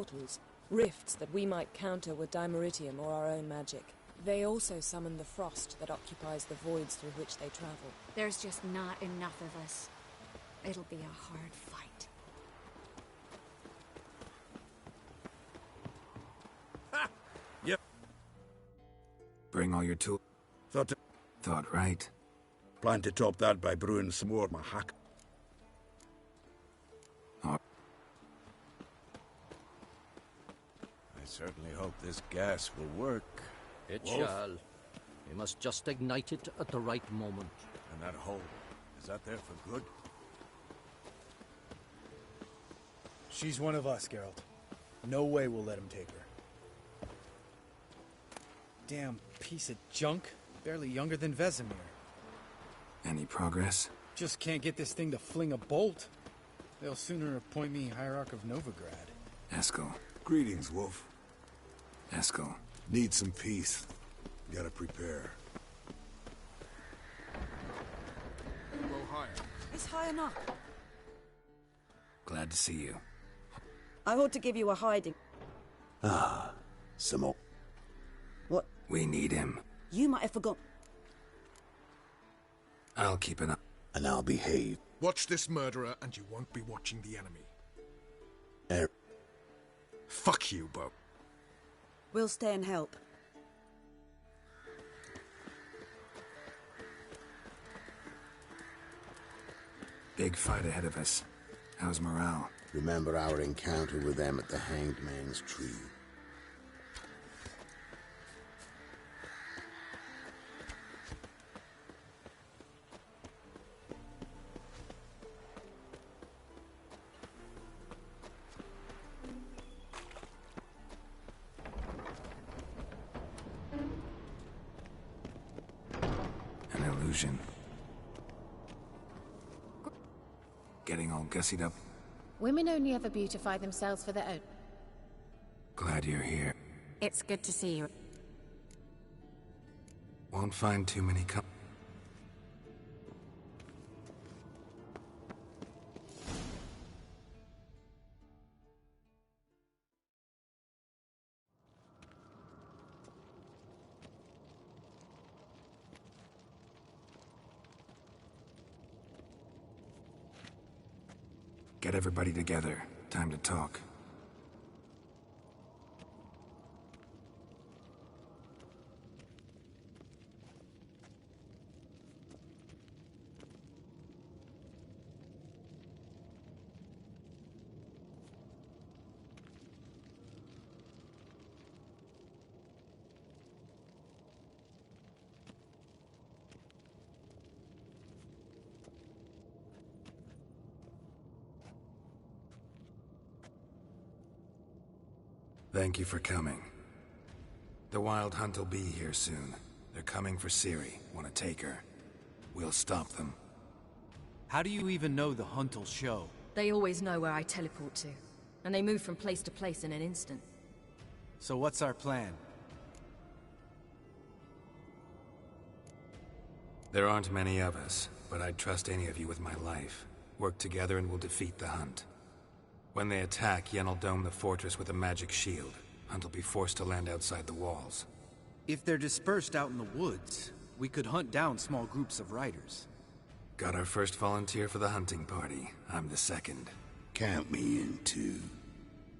portals, rifts that we might counter with Dimeritium or our own magic. They also summon the frost that occupies the voids through which they travel. There's just not enough of us. It'll be a hard fight. Ha! Yep. Bring all your tools. Thought right. Plan to top that by brewing some more mahak. Oh. I certainly hope this gas will work. It Wolf? shall. We must just ignite it at the right moment. And that hole, is that there for good? She's one of us, Geralt. No way we'll let him take her. Damn piece of junk. Barely younger than Vesemir. Any progress? Just can't get this thing to fling a bolt. They'll sooner appoint me Hierarch of Novigrad. Eskel. Greetings, Wolf. Eskel. Need some peace. Gotta prepare. Go higher. It's high enough. Glad to see you. I ought to give you a hiding. Ah, some more. What? We need him. You might have forgotten. I'll keep an eye. And I'll behave. Watch this murderer and you won't be watching the enemy. Fuck you, Bo. We'll stay and help. Big fight ahead of us. How's morale? Remember our encounter with them at the Hanged Man's Tree. An illusion. Getting all gussied up. Women only ever beautify themselves for their own. Glad you're here. It's good to see you. Won't find too many Get everybody together. Time to talk. Thank you for coming. The Wild Hunt will be here soon. They're coming for Ciri. Want to take her. We'll stop them. How do you even know the hunt will show? They always know where I teleport to, and they move from place to place in an instant. So what's our plan? There aren't many of us, but I'd trust any of you with my life. Work together and we'll defeat the Hunt. When they attack, Yen will dome the fortress with a magic shield. Hunt will be forced to land outside the walls. If they're dispersed out in the woods, we could hunt down small groups of riders. Got our first volunteer for the hunting party. I'm the second. Count me in too.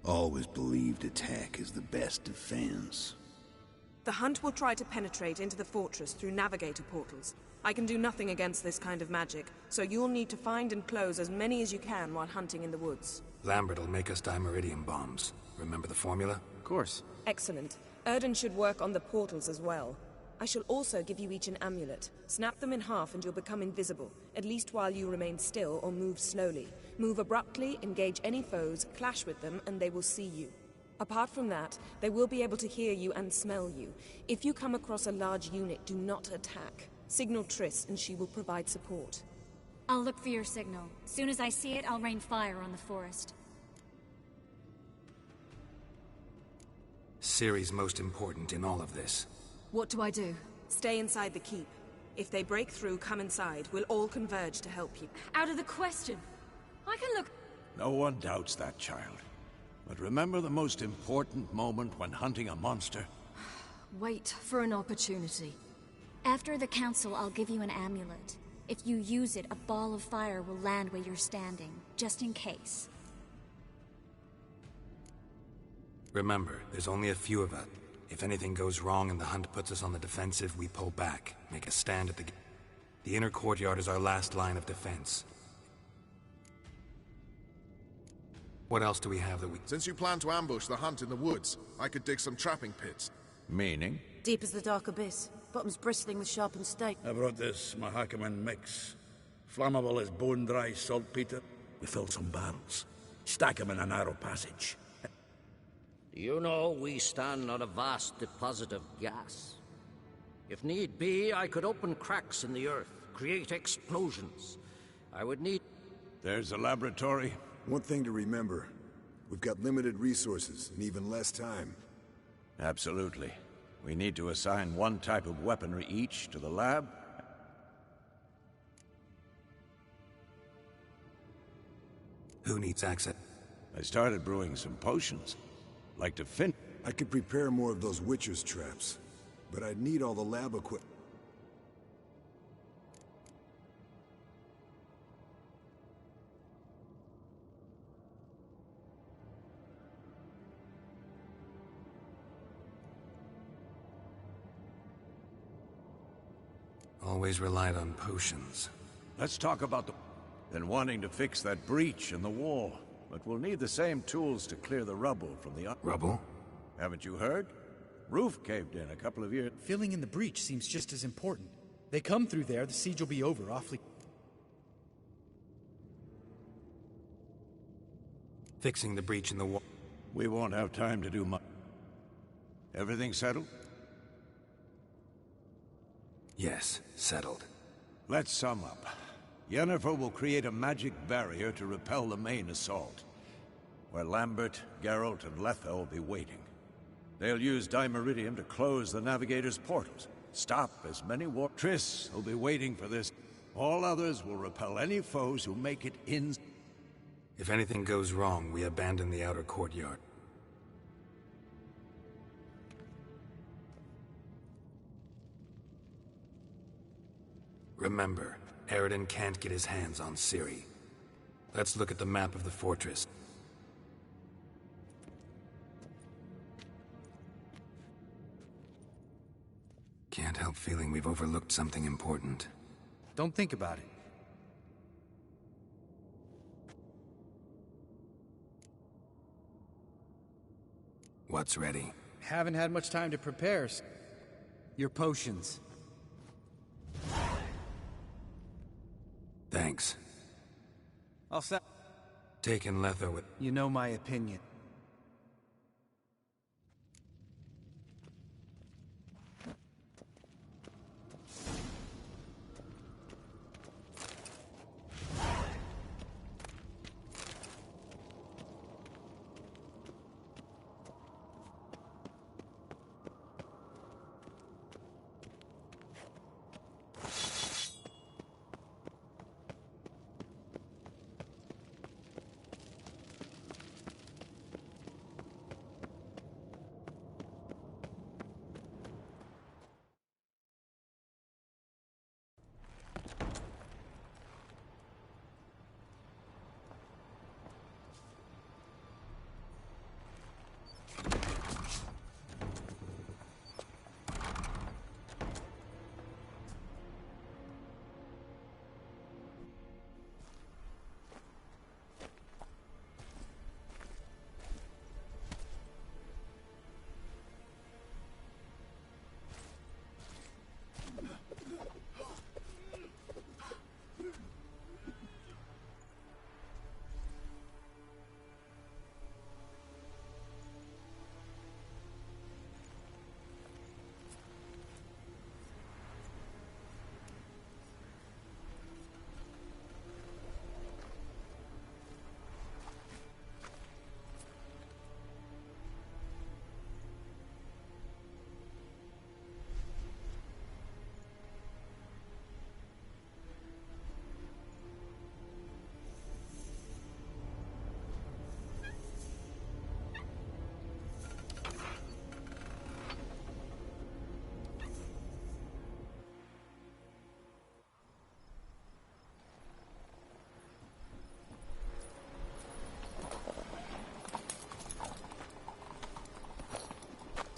Always believed attack is the best defense. The Hunt will try to penetrate into the fortress through navigator portals. I can do nothing against this kind of magic, so you'll need to find and close as many as you can while hunting in the woods. Lambert will make us Dimeritium bombs. Remember the formula? Of course. Excellent. Erden should work on the portals as well. I shall also give you each an amulet. Snap them in half and you'll become invisible, at least while you remain still or move slowly. Move abruptly, engage any foes, clash with them, and they will see you. Apart from that, they will be able to hear you and smell you. If you come across a large unit, do not attack. Signal Triss and she will provide support. I'll look for your signal. Soon as I see it, I'll rain fire on the forest. Ciri's most important in all of this. What do I do? Stay inside the keep. If they break through, come inside. We'll all converge to help you. Out of the question. I can look... No one doubts that child. But remember the most important moment when hunting a monster? Wait for an opportunity. After the council, I'll give you an amulet. If you use it, a ball of fire will land where you're standing, just in case. Remember, there's only a few of us. If anything goes wrong and the hunt puts us on the defensive, we pull back, make a stand at the... The inner courtyard is our last line of defense. What else do we have that we... Since you plan to ambush the hunt in the woods, I could dig some trapping pits. Meaning? Deep as the dark abyss. Bottoms bristling with sharpened stake. I brought this Mahakaman mix. Flammable as bone-dry saltpeter. We fill some barrels. Stack them in a narrow passage. You know, we stand on a vast deposit of gas. If need be, I could open cracks in the earth, create explosions. I would need... There's a laboratory. One thing to remember, we've got limited resources and even less time. Absolutely. We need to assign one type of weaponry each to the lab. Who needs access? I started brewing some potions. Like to fin... I could prepare more of those Witcher's traps, but I'd need all the lab equipment. Always relied on potions. Let's talk about the... Been wanting to fix that breach in the wall, but we'll need the same tools to clear the rubble from the... Rubble? Haven't you heard? Roof caved in a couple of years... Filling in the breach seems just as important. They come through there, the siege will be over awfully... Fixing the breach in the wall. We won't have time to do much. Everything settled? Yes, settled. Let's sum up. Yennefer will create a magic barrier to repel the main assault, where Lambert, Geralt, and Letha will be waiting. They'll use Dimeridium to close the Navigator's portals, stop as many war... Triss will be waiting for this. All others will repel any foes who make it in... If anything goes wrong, we abandon the outer courtyard. Remember, Eredin can't get his hands on Ciri. Let's look at the map of the fortress. Can't help feeling we've overlooked something important. Don't think about it. What's ready? Haven't had much time to prepare. Your potions. Thanks. I'll set. Taking Letha with... You know my opinion.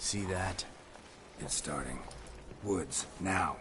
See that? It's starting. Woods, now.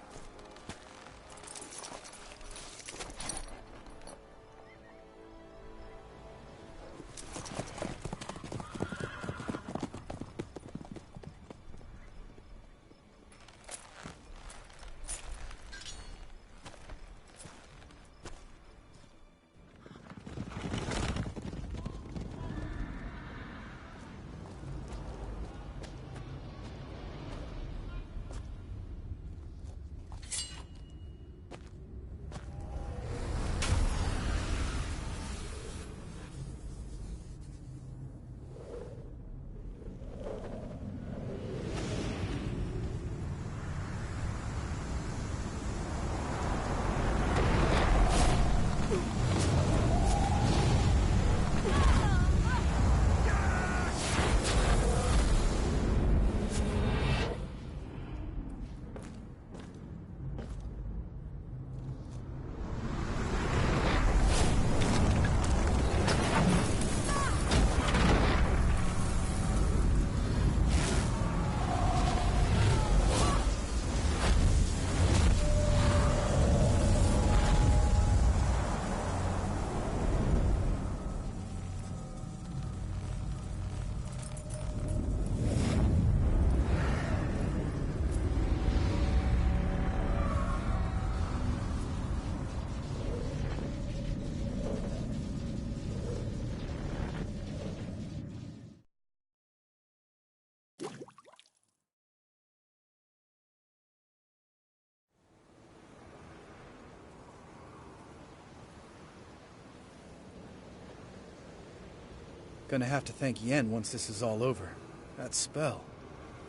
Gonna have to thank Yen once this is all over. That spell,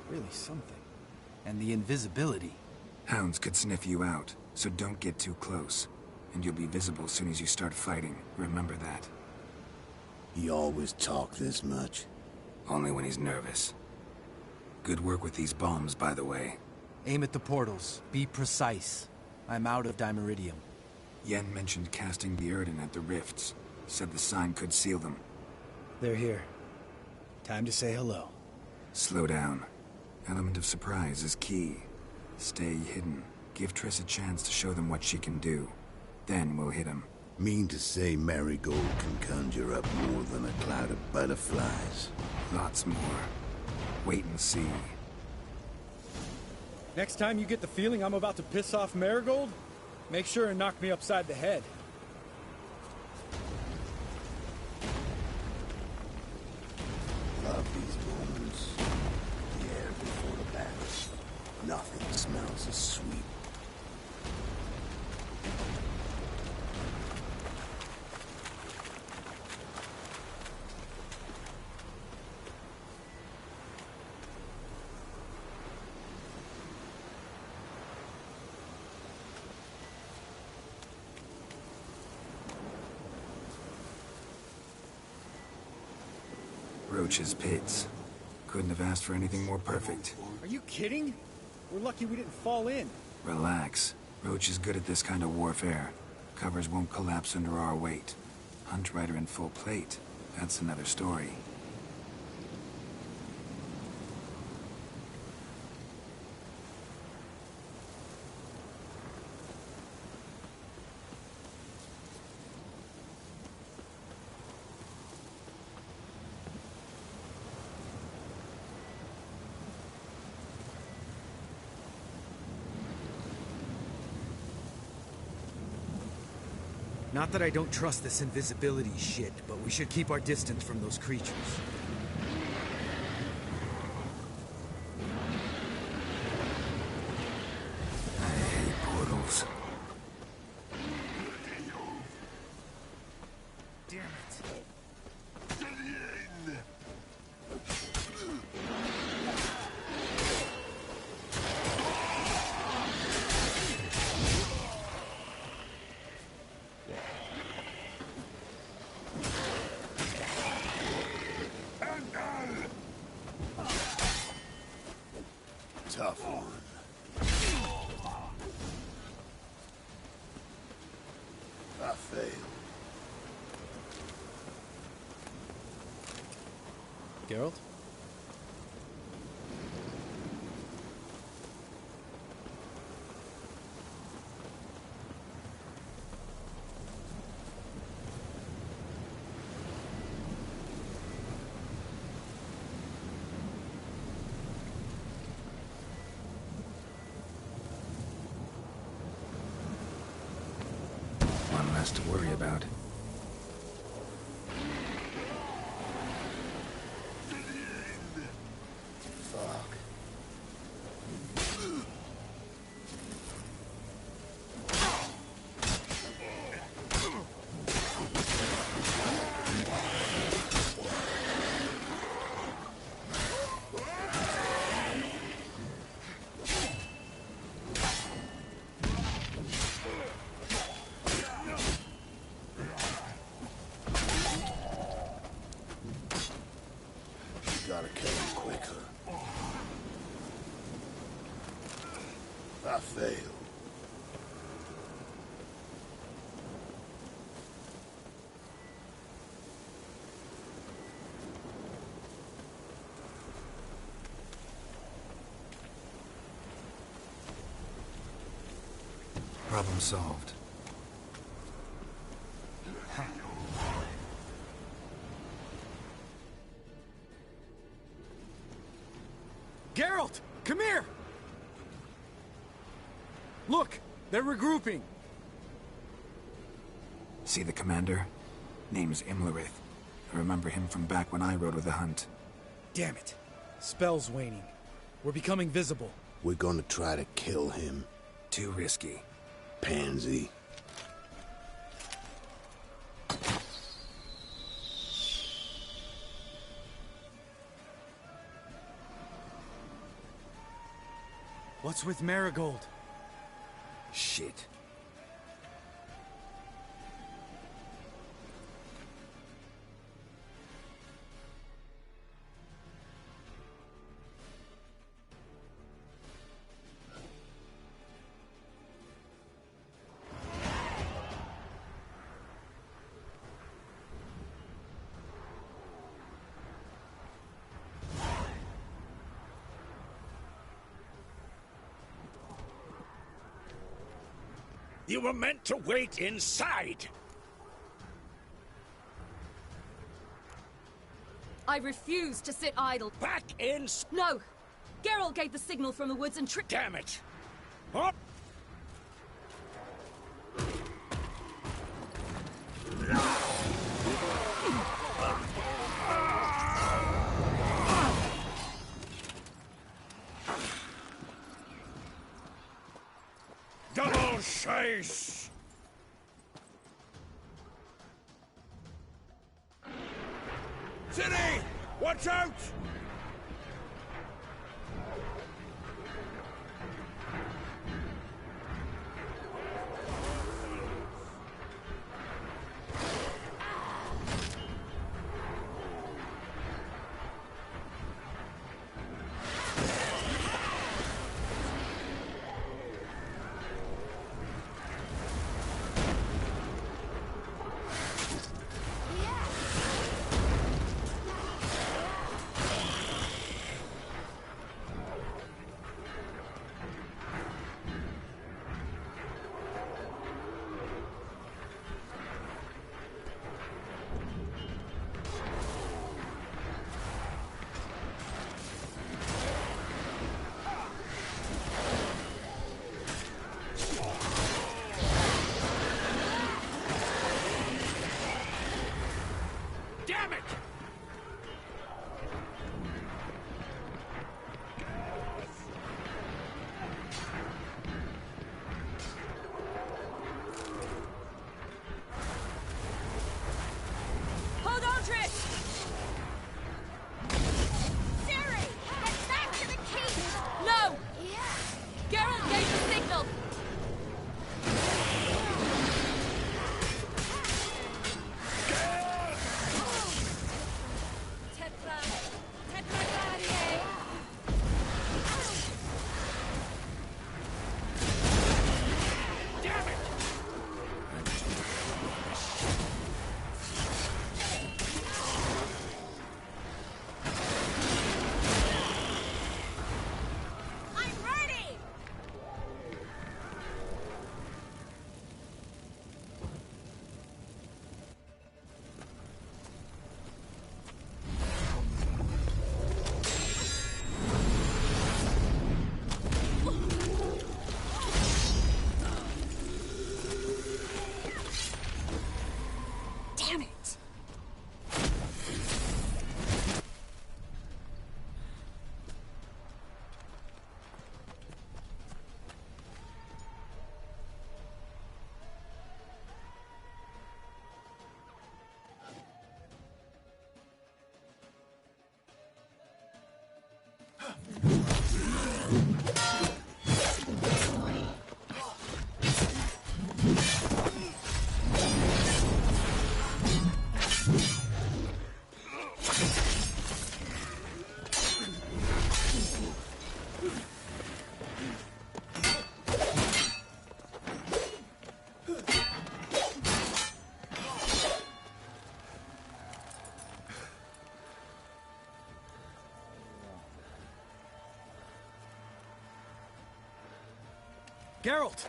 really something. And the invisibility. Hounds could sniff you out, so don't get too close. And you'll be visible as soon as you start fighting. Remember that. He always talk this much? Only when he's nervous. Good work with these bombs, by the way. Aim at the portals. Be precise. I'm out of Dimeridium. Yen mentioned casting the Yrden at the rifts. Said the sign could seal them. They're here. Time to say hello. Slow down. Element of surprise is key. Stay hidden. Give Triss a chance to show them what she can do. Then we'll hit them. Mean to say Marigold can conjure up more than a cloud of butterflies? Lots more. Wait and see. Next time you get the feeling I'm about to piss off Marigold, make sure and knock me upside the head. Love these moments. The air before the battle. Nothing smells as sweet. Roach's pits. Couldn't have asked for anything more perfect. Are you kidding? We're lucky we didn't fall in. Relax. Roach is good at this kind of warfare. Covers won't collapse under our weight. Hunt Rider in full plate. That's another story. Not that I don't trust this invisibility shit, but we should keep our distance from those creatures. I hate portals. Damn it. Tough one. I failed. Geralt? about. Fuck. Gotta kill him quicker. I failed. Problem solved. Geralt! Come here! Look! They're regrouping! See the commander? Name's Imlerith. I remember him from back when I rode with the Hunt. Damn it. Spell's waning. We're becoming visible. We're gonna try to kill him. Too risky. Pansy. What's with Marigold? Shit. You were meant to wait inside! I refuse to sit idle. Back in... No! Geralt gave the signal from the woods and Damn it! Up! Double chase! City! Watch out! Geralt!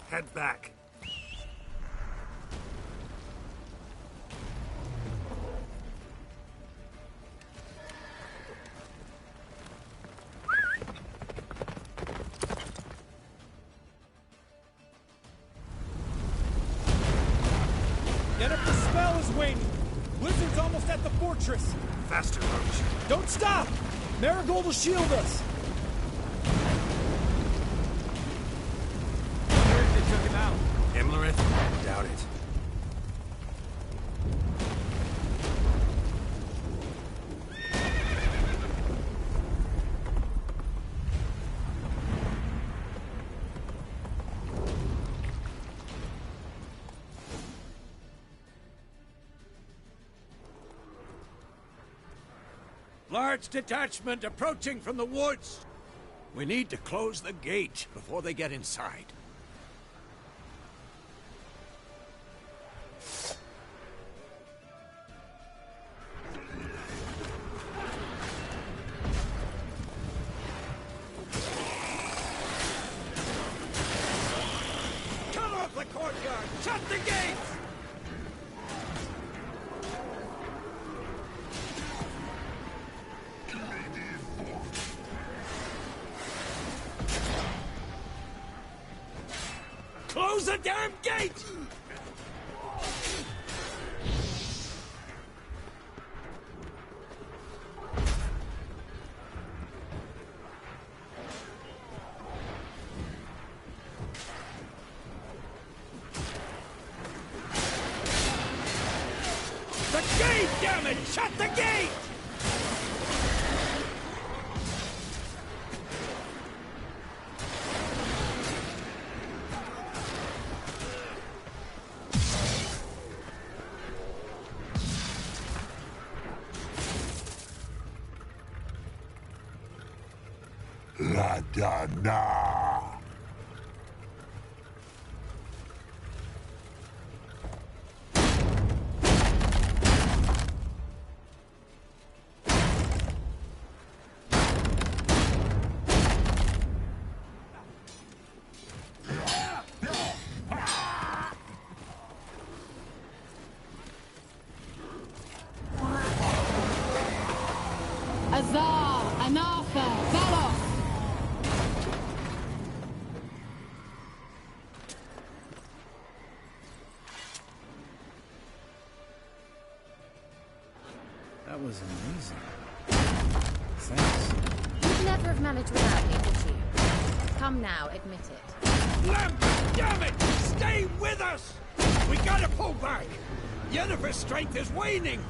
Head back. Yennefer's spell is waning! Blizzard's almost at the fortress! Faster, Roach. Don't stop! Marigold will shield us! They took him out. Imlerith? I doubt it. Large detachment approaching from the woods. We need to close the gate before they get inside. Cut off the courtyard! Shut the gates! Close the damn gate! The gate, damn it! Shut the gate! Ladana! Azar, Anartha, Velos! That was amazing. Thanks. You'd never have managed without me, would you? Come now, admit it. Lambert, damn it! Stay with us! We gotta pull back! Yennefer's strength is waning!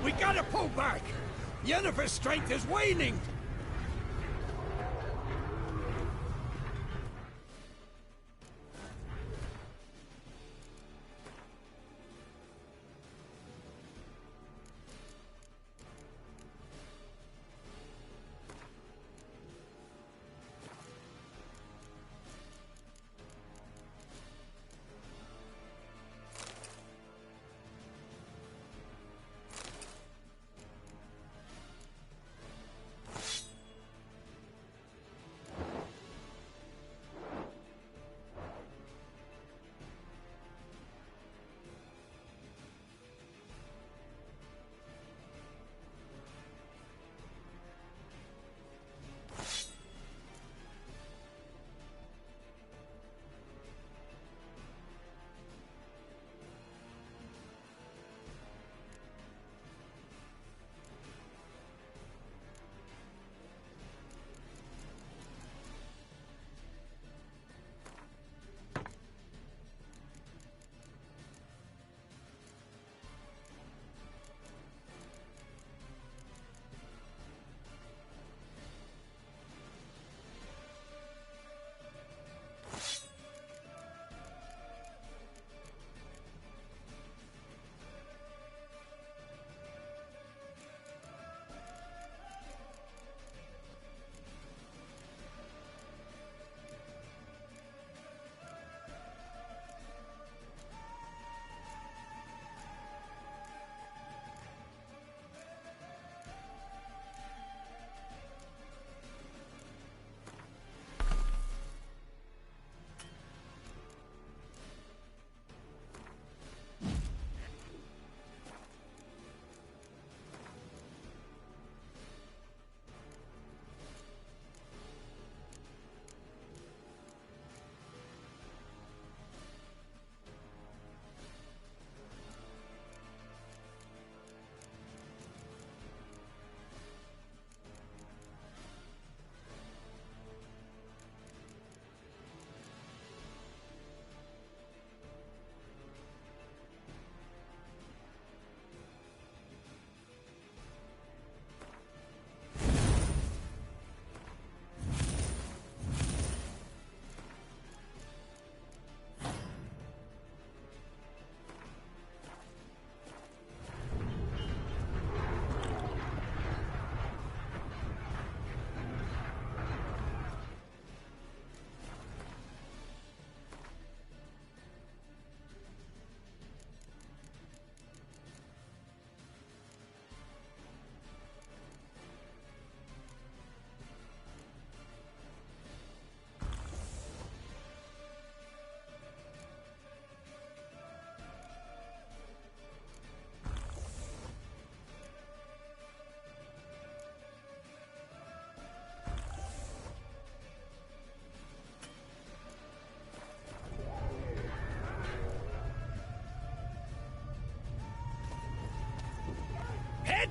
We gotta pull back! Yennefer's strength is waning!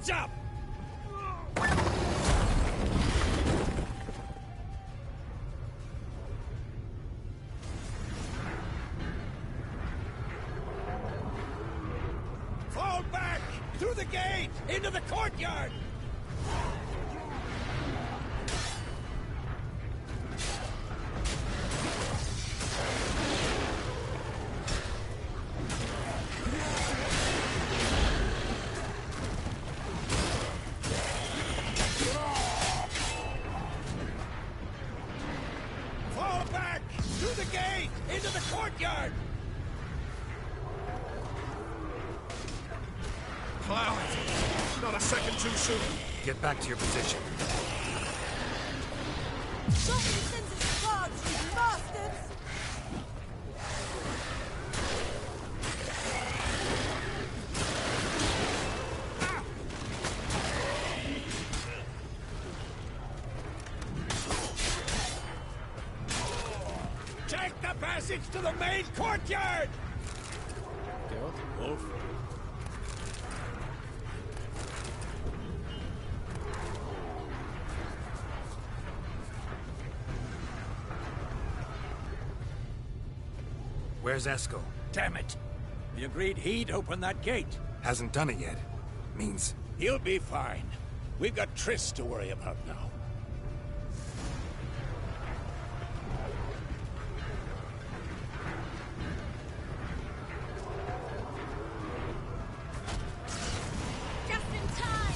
Heads up! Fall back! Through the gate! Into the courtyard! Fall back! Through the gate! Into the courtyard! Cloud! Not a second too soon. Get back to your position. Somebody sends us cards, you bastards! Take the passage to the main courtyard! Geralt? Wolf? Where's Eskel? Damn it! We agreed he'd open that gate. Hasn't done it yet. Means... He'll be fine. We've got Triss to worry about now. Just in time!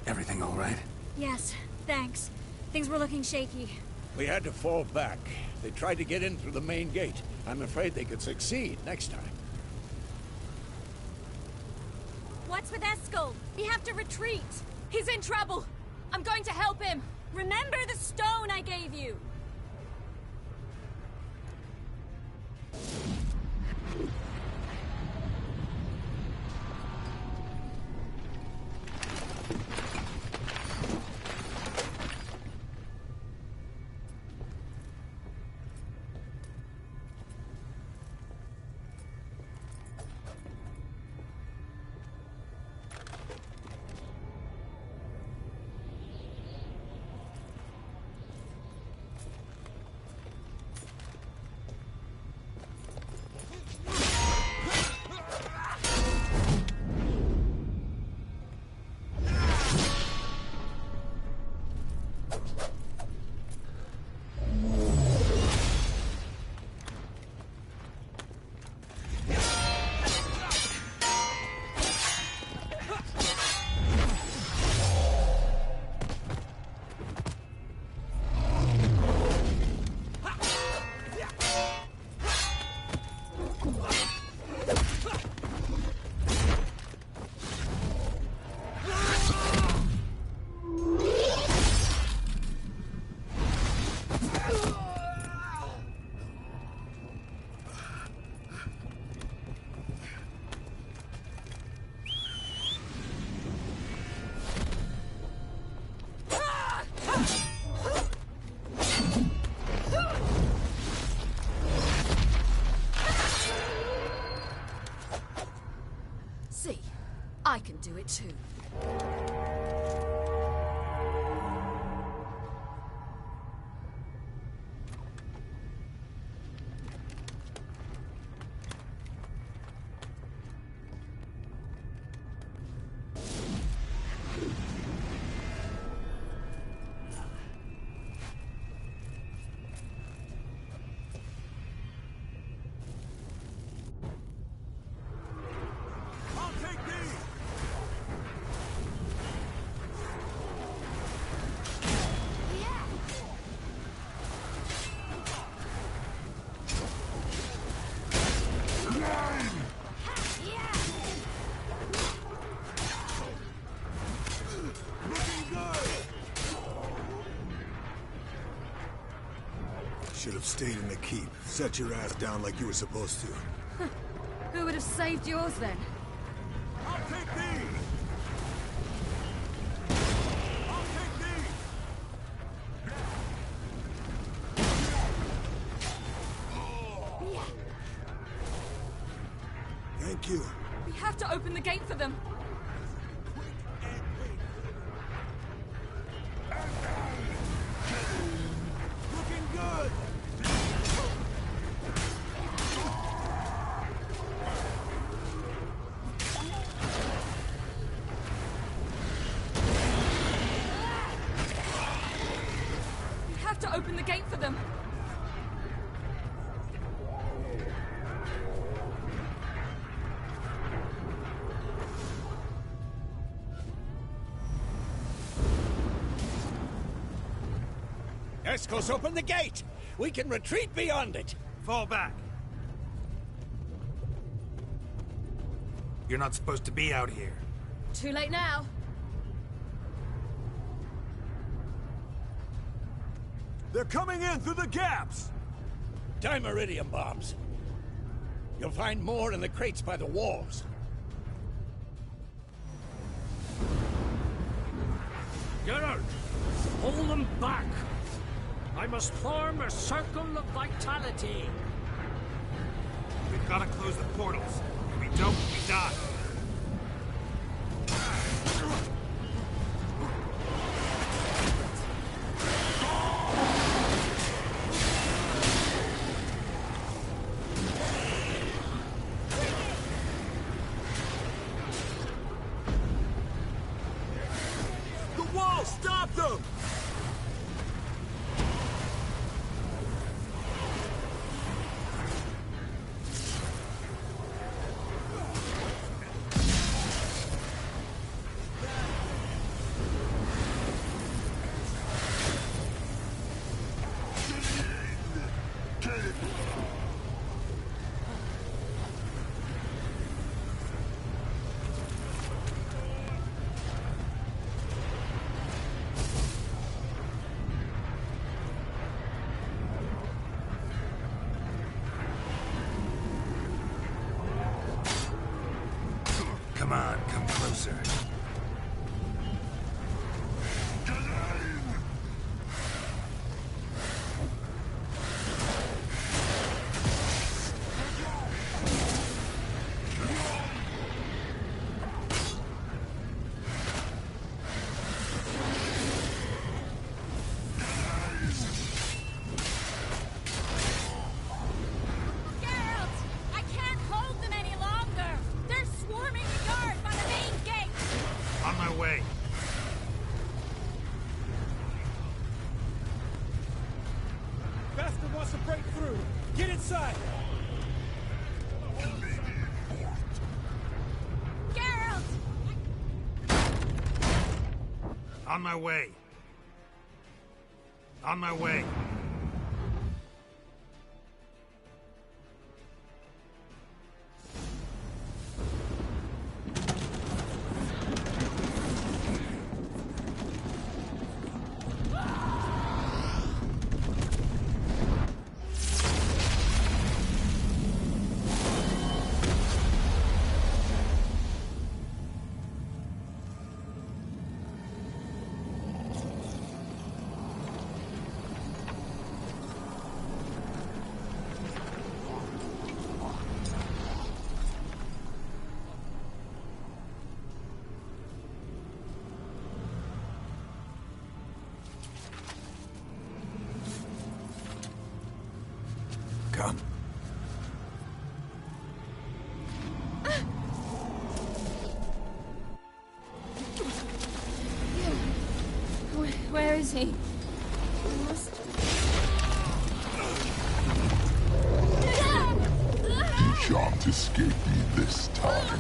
Everything all right? Yes, thanks. Things were looking shaky. We had to fall back. They tried to get in through the main gate. I'm afraid they could succeed next time. What's with Eskel? We have to retreat. He's in trouble! I'm going to help him! Remember the stone I gave you! See, I can do it too. have stayed in the keep. Set your ass down like you were supposed to. Who would have saved yours then? I'll take these! I'll take these! Thank you. We have to open the gate for them. Looking good! We have to open the gate for them. Escos, open the gate! We can retreat beyond it! Fall back. You're not supposed to be out here. Too late now. They're coming in through the gaps! Dimeridium bombs. You'll find more in the crates by the walls. Geralt, hold them back. I must form a circle of vitality. We've got to close the portals. If we don't, we die. The wall! Stop them! Come on, come closer. On my way. On my way. Come. Where is he? You shan't escape me this time.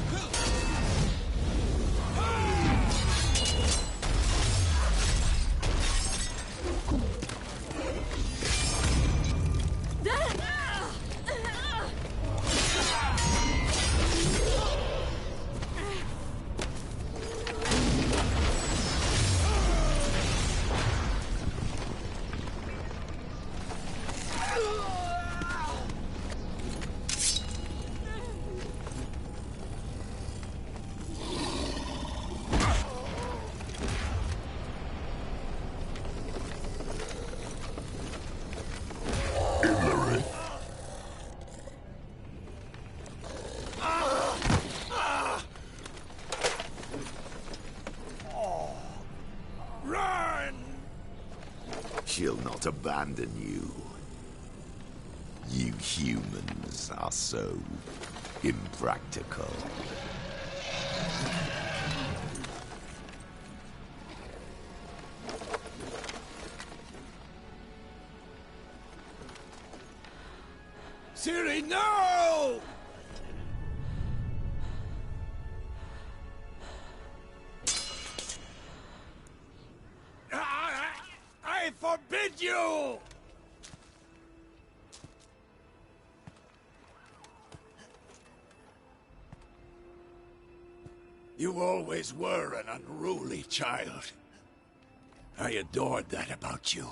will not abandon you. You humans are so impractical. Ciri, no! I forbid you! You always were an unruly child. I adored that about you.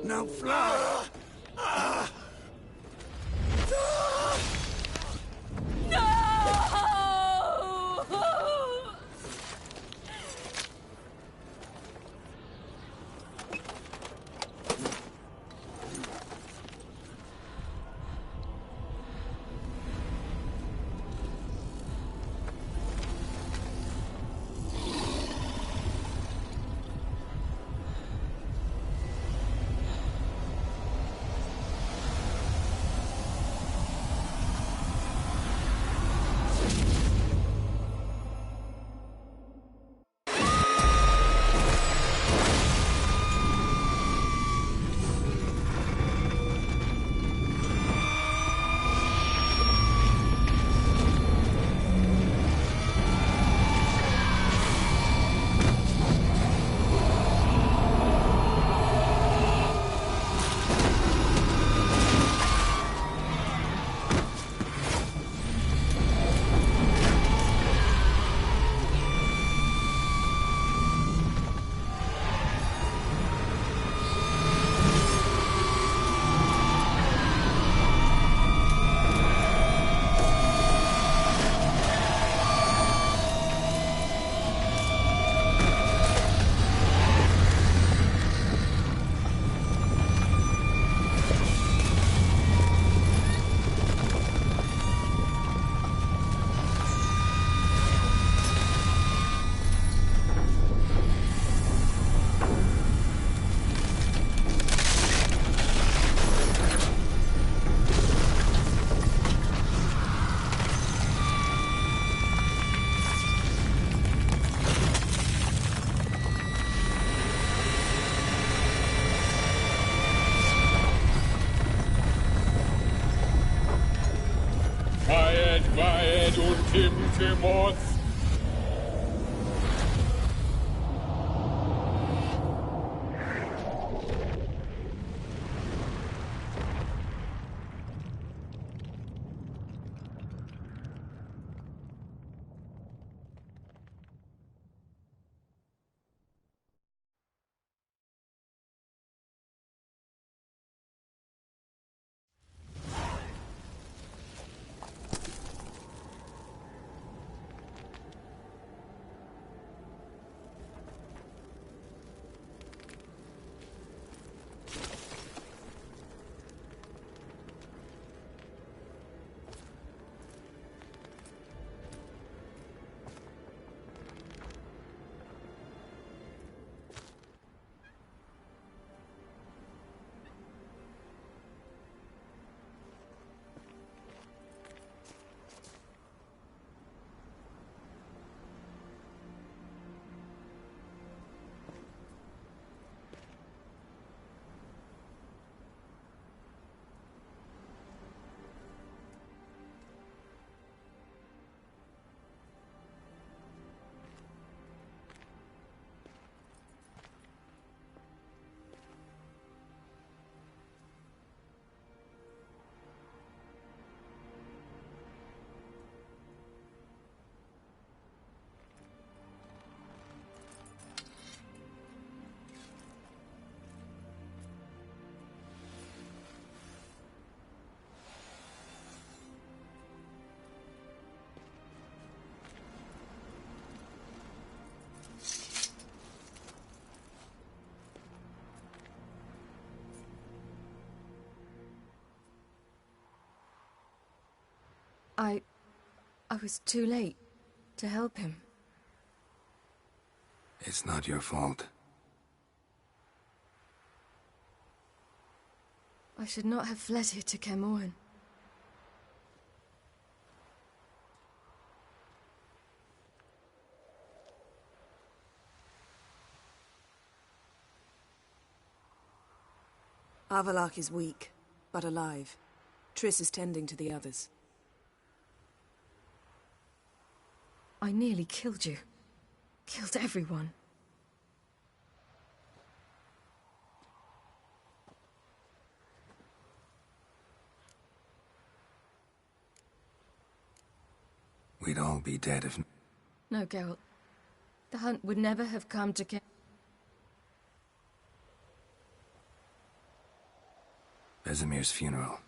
Now fly! Vaed ultimos. I was too late. To help him. It's not your fault. I should not have fled here to Kaer Morhen. Avallac'h is weak, but alive. Triss is tending to the others. I nearly killed you. Killed everyone. We'd all be dead if... No, Geralt. The hunt would never have come to Kaer... Vesemir's funeral.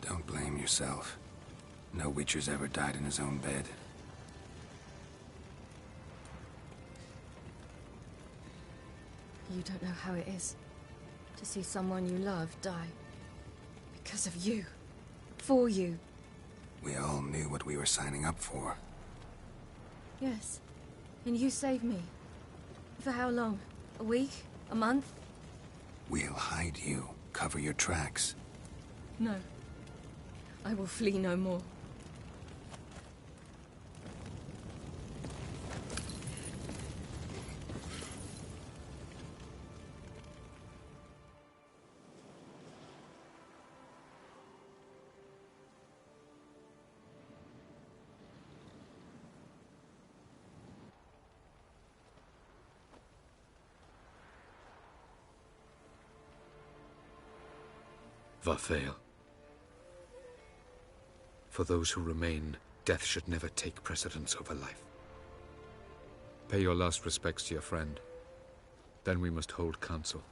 Don't blame yourself. No Witcher's ever died in his own bed. You don't know how it is to see someone you love die. Because of you. For you. We all knew what we were signing up for. Yes. And you saved me. For how long? A week? A month? We'll hide you. Cover your tracks. No. I will flee no more. Varthael. For those who remain, death should never take precedence over life. Pay your last respects to your friend. Then we must hold council.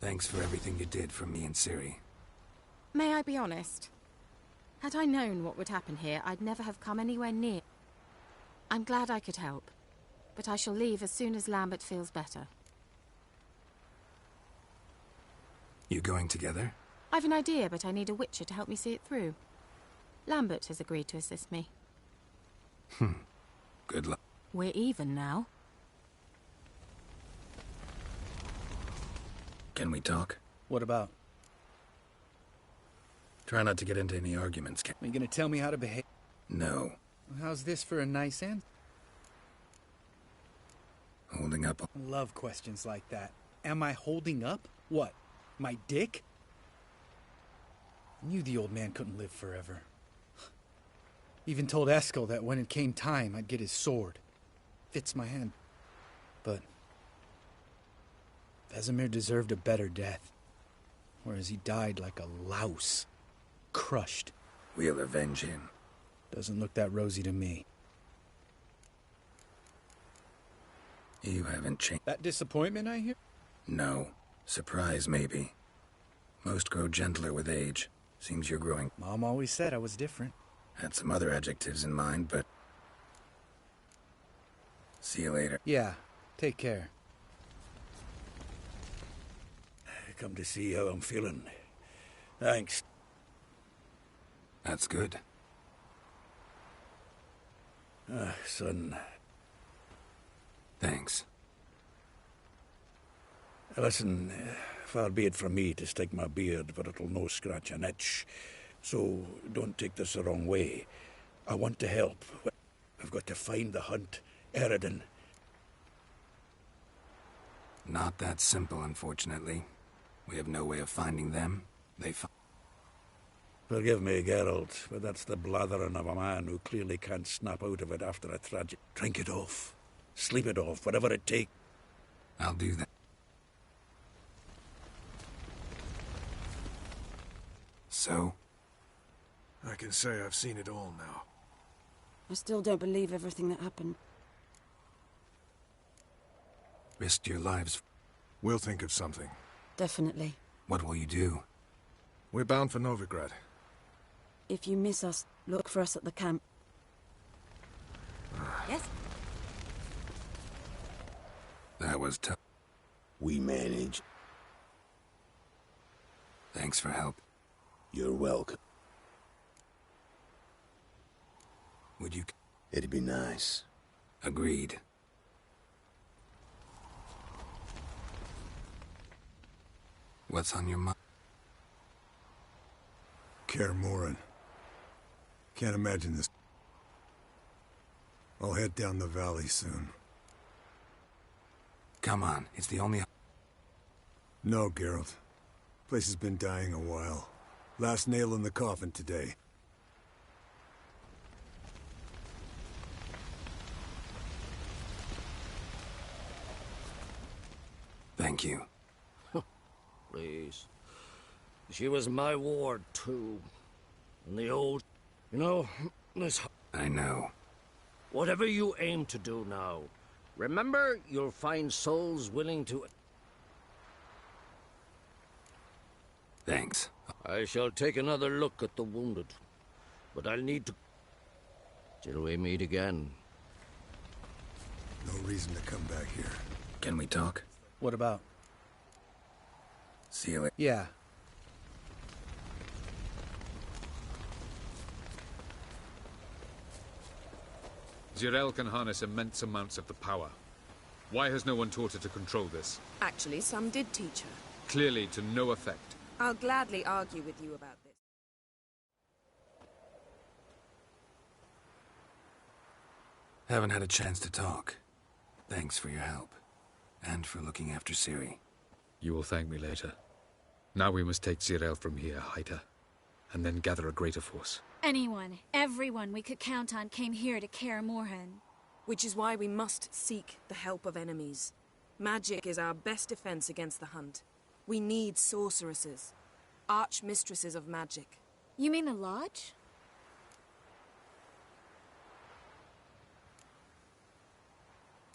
Thanks for everything you did for me and Ciri. May I be honest? Had I known what would happen here, I'd never have come anywhere near. I'm glad I could help, but I shall leave as soon as Lambert feels better. You going together? I've an idea, but I need a Witcher to help me see it through. Lambert has agreed to assist me. Good luck. We're even now. Can we talk? What about? Try not to get into any arguments, Are you gonna tell me how to behave? No. How's this for a nice answer? Holding up. I love questions like that. Am I holding up? What? My dick? I knew the old man couldn't live forever. Even told Eskel that when it came time, I'd get his sword. Fits my hand. But Vesemir deserved a better death. Whereas he died like a louse. Crushed. We'll avenge him. Doesn't look that rosy to me. You haven't changed. That disappointment I hear? No. Surprise, maybe. Most grow gentler with age. Seems you're growing. Mom always said I was different. Had some other adjectives in mind, but... See you later. Yeah, take care. Come to see how I'm feeling. Thanks. That's good. Son. Thanks. Listen, far be it from me to stick my beard, but it'll no scratch an itch. So don't take this the wrong way. I want to help. I've got to find the hunt, Eredin. Not that simple, unfortunately. We have no way of finding them. Forgive me, Geralt, but that's the blathering of a man who clearly can't snap out of it after a tragedy. Drink it off. Sleep it off, whatever it takes. I'll do that. So? I can say I've seen it all now. I still don't believe everything that happened. Risked your lives. We'll think of something. Definitely. What will you do? We're bound for Novigrad. If you miss us, look for us at the camp. Yes? That was tough. We manage. Thanks for help. You're welcome. Would you... It'd be nice. Agreed. What's on your mind? Kaer Morhen. Can't imagine this. I'll head down the valley soon. Come on, it's the only... No, Geralt. Place has been dying a while. Last nail in the coffin today. Thank you. Please. She was my ward, too. And the old... You know, this... I know. Whatever you aim to do now, remember you'll find souls willing to... Thanks. I shall take another look at the wounded. But I'll need to... Till we meet again. No reason to come back here. Can we talk? What about? See you later. Yeah. Zirael can harness immense amounts of the power. Why has no one taught her to control this? Actually, some did teach her. Clearly to no effect. I'll gladly argue with you about this. Haven't had a chance to talk. Thanks for your help. And for looking after Ciri. You will thank me later. Now we must take Zirael from here, hide her, and then gather a greater force. Anyone, everyone we could count on came here to Kaer Morhen. Which is why we must seek the help of enemies. Magic is our best defense against the hunt. We need sorceresses. Archmistresses of magic. You mean the Lodge?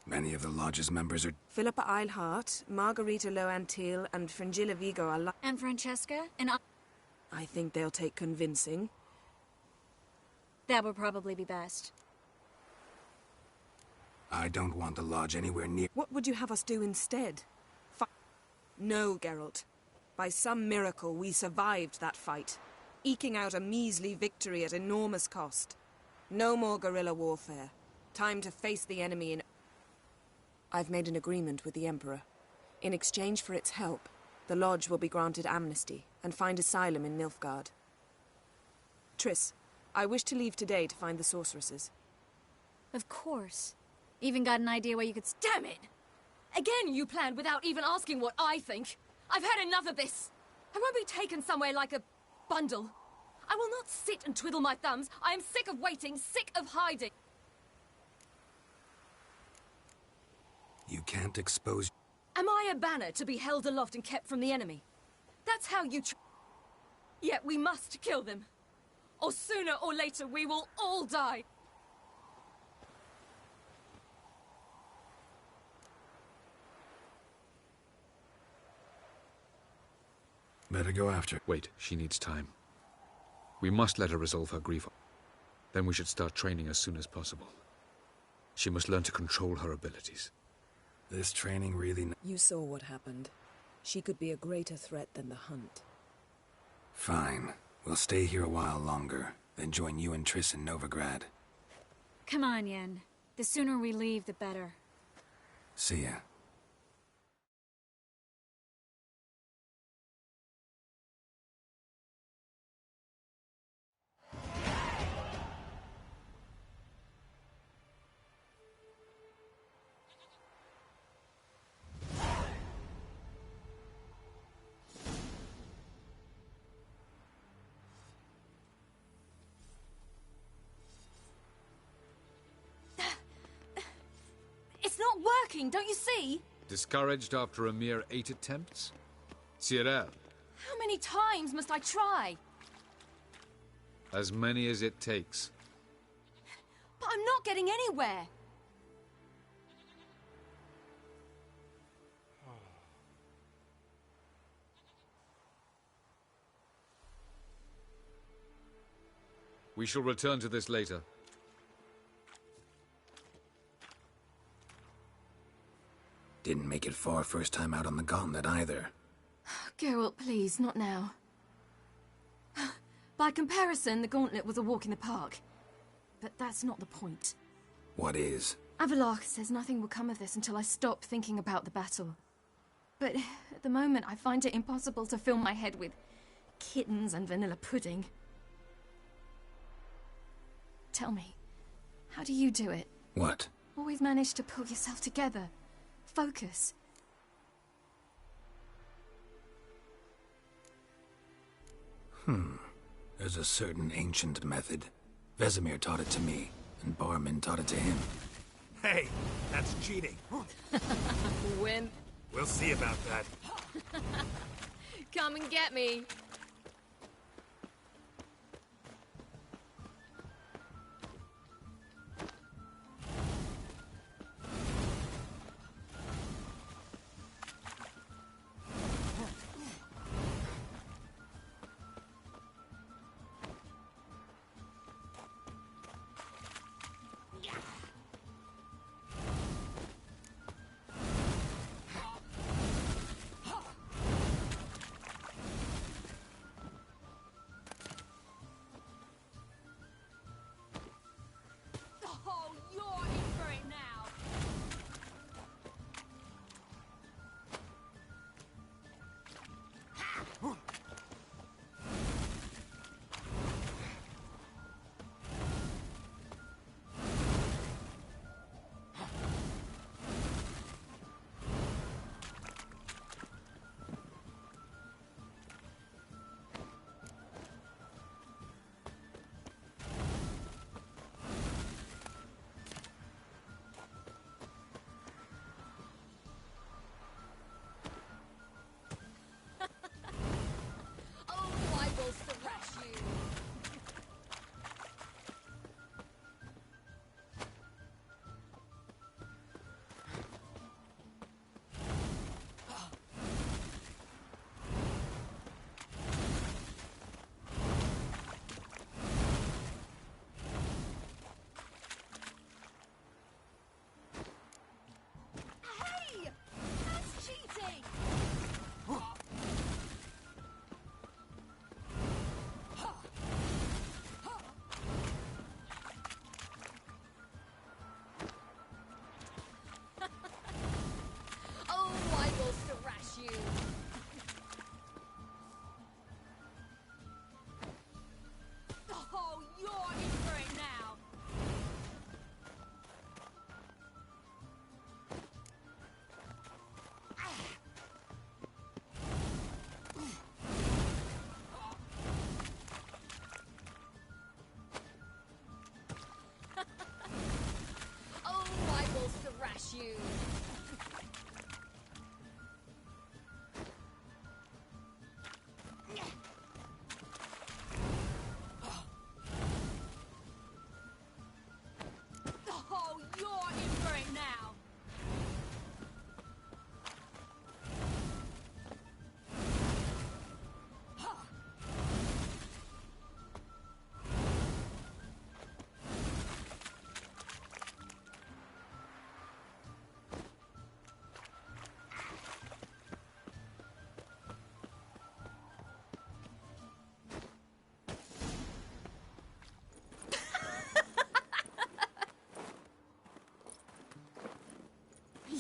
Many of the Lodge's members are... Philippa Eilhart, Margarita Loantil, and Fringilla Vigo are... And Francesca? And I think they'll take convincing. That would probably be best. I don't want the Lodge anywhere near... What would you have us do instead? No, Geralt. By some miracle, we survived that fight, eking out a measly victory at enormous cost. No more guerrilla warfare. Time to face the enemy in... I've made an agreement with the Emperor. In exchange for its help, the Lodge will be granted amnesty and find asylum in Nilfgaard. Triss, I wish to leave today to find the sorceresses. Of course. Even got an idea where you could... Damn it! Again you planned without even asking what I think. I've had enough of this. I won't be taken somewhere like a bundle. I will not sit and twiddle my thumbs. I am sick of waiting, sick of hiding. You can't expose... Am I a banner to be held aloft and kept from the enemy? That's how you Yet we must kill them. Or sooner or later we will all die. Better go after. Wait, she needs time. We must let her resolve her grief. Then we should start training as soon as possible. She must learn to control her abilities. This training really... You saw what happened. She could be a greater threat than the Hunt. Fine. We'll stay here a while longer, then join you and Triss in Novigrad. Come on, Yen. The sooner we leave, the better. See ya. It's not working, don't you see? Discouraged after a mere 8 attempts? Cyril, How many times must I try? as many as it takes. But I'm not getting anywhere. We shall return to this later. Didn't make it far first time out on the gauntlet either. Geralt, please, not now. By comparison, the gauntlet was a walk in the park. But that's not the point. What is? Avallac'h says nothing will come of this until I stop thinking about the battle. But at the moment, I find it impossible to fill my head with kittens and vanilla pudding. Tell me, how do you do it? What? Always manage to pull yourself together. Focus. There's a certain ancient method. Vesemir taught it to me, and Barman taught it to him. Hey, that's cheating. Wimp. We'll see about that. Come and get me.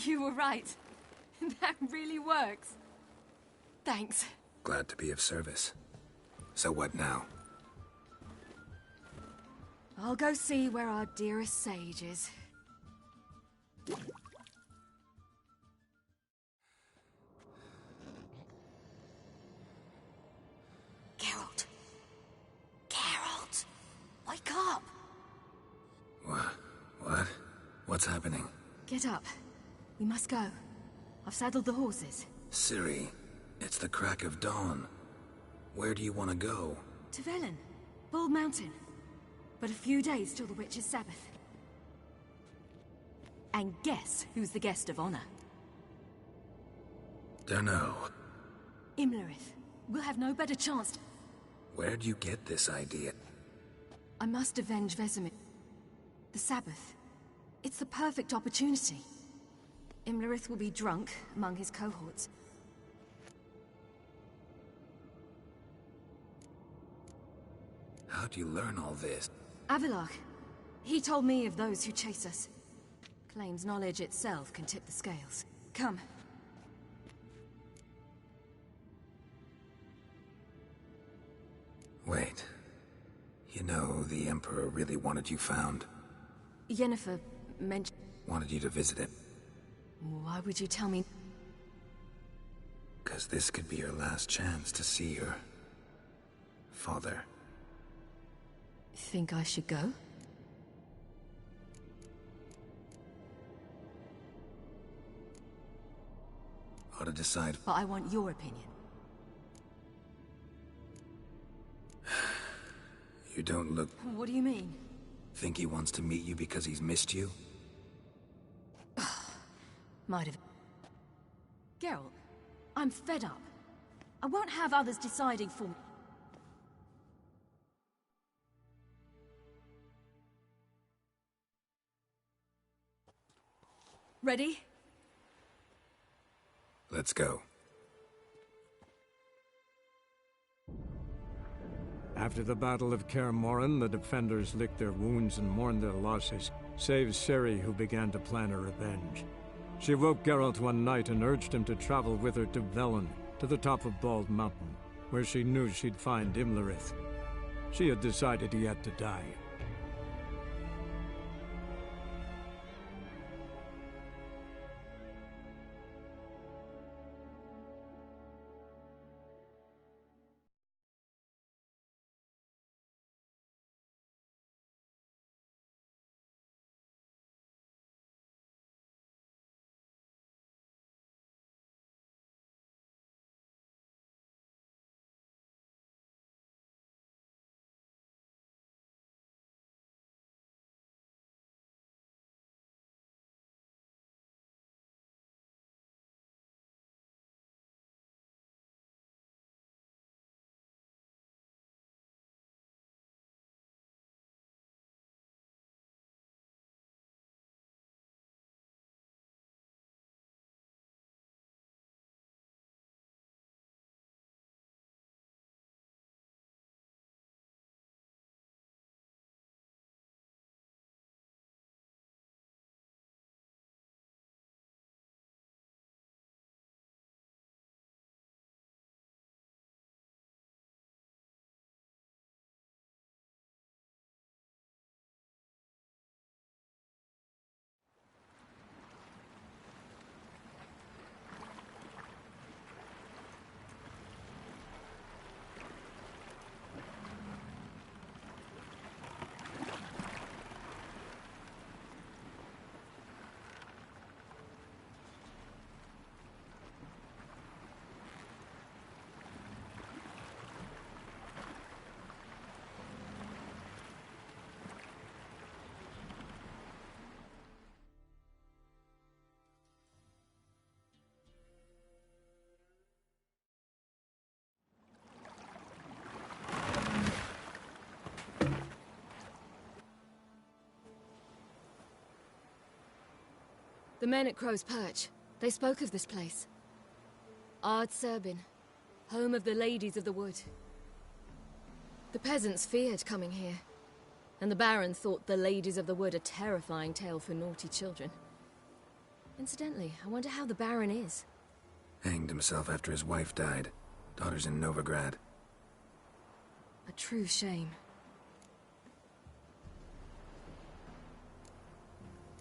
You were right. That really works. Thanks. Glad to be of service. So what now? I'll go see where our dearest sage is. Geralt. Geralt. Wake up. What? What's happening? Get up. We must go. I've saddled the horses. Ciri, it's the crack of dawn. Where do you want to go? To Velen. Bald Mountain. But a few days till the Witch's Sabbath. And guess who's the guest of honor? Dunno. Imlerith. We'll have no better chance. Where'd you get this idea? I must avenge Vesemir. The Sabbath. It's the perfect opportunity. Imlerith will be drunk among his cohorts. How'd you learn all this? Avallac'h. He told me of those who chase us. Claims knowledge itself can tip the scales. Come. Wait. You know, the Emperor really wanted you found. Yennefer mentioned... Wanted you to visit him. Why would you tell me? 'Cause this could be your last chance to see your... father. Think I should go? Ought to decide. But I want your opinion. You don't look... What do you mean? Think he wants to meet you because he's missed you? Might have. Geralt, I'm fed up. I won't have others deciding for me. Ready? Let's go. After the Battle of Kaer Morhen, the defenders licked their wounds and mourned their losses, save Ciri, who began to plan her revenge. She woke Geralt one night and urged him to travel with her to Velen, to the top of Bald Mountain, where she knew she'd find Imlerith. She had decided he had to die. The men at Crow's Perch, they spoke of this place. Ard Serbin, home of the Ladies of the Wood. The peasants feared coming here, and the Baron thought the Ladies of the Wood a terrifying tale for naughty children. Incidentally, I wonder how the Baron is. Hanged himself after his wife died. Daughter's in Novigrad. A true shame.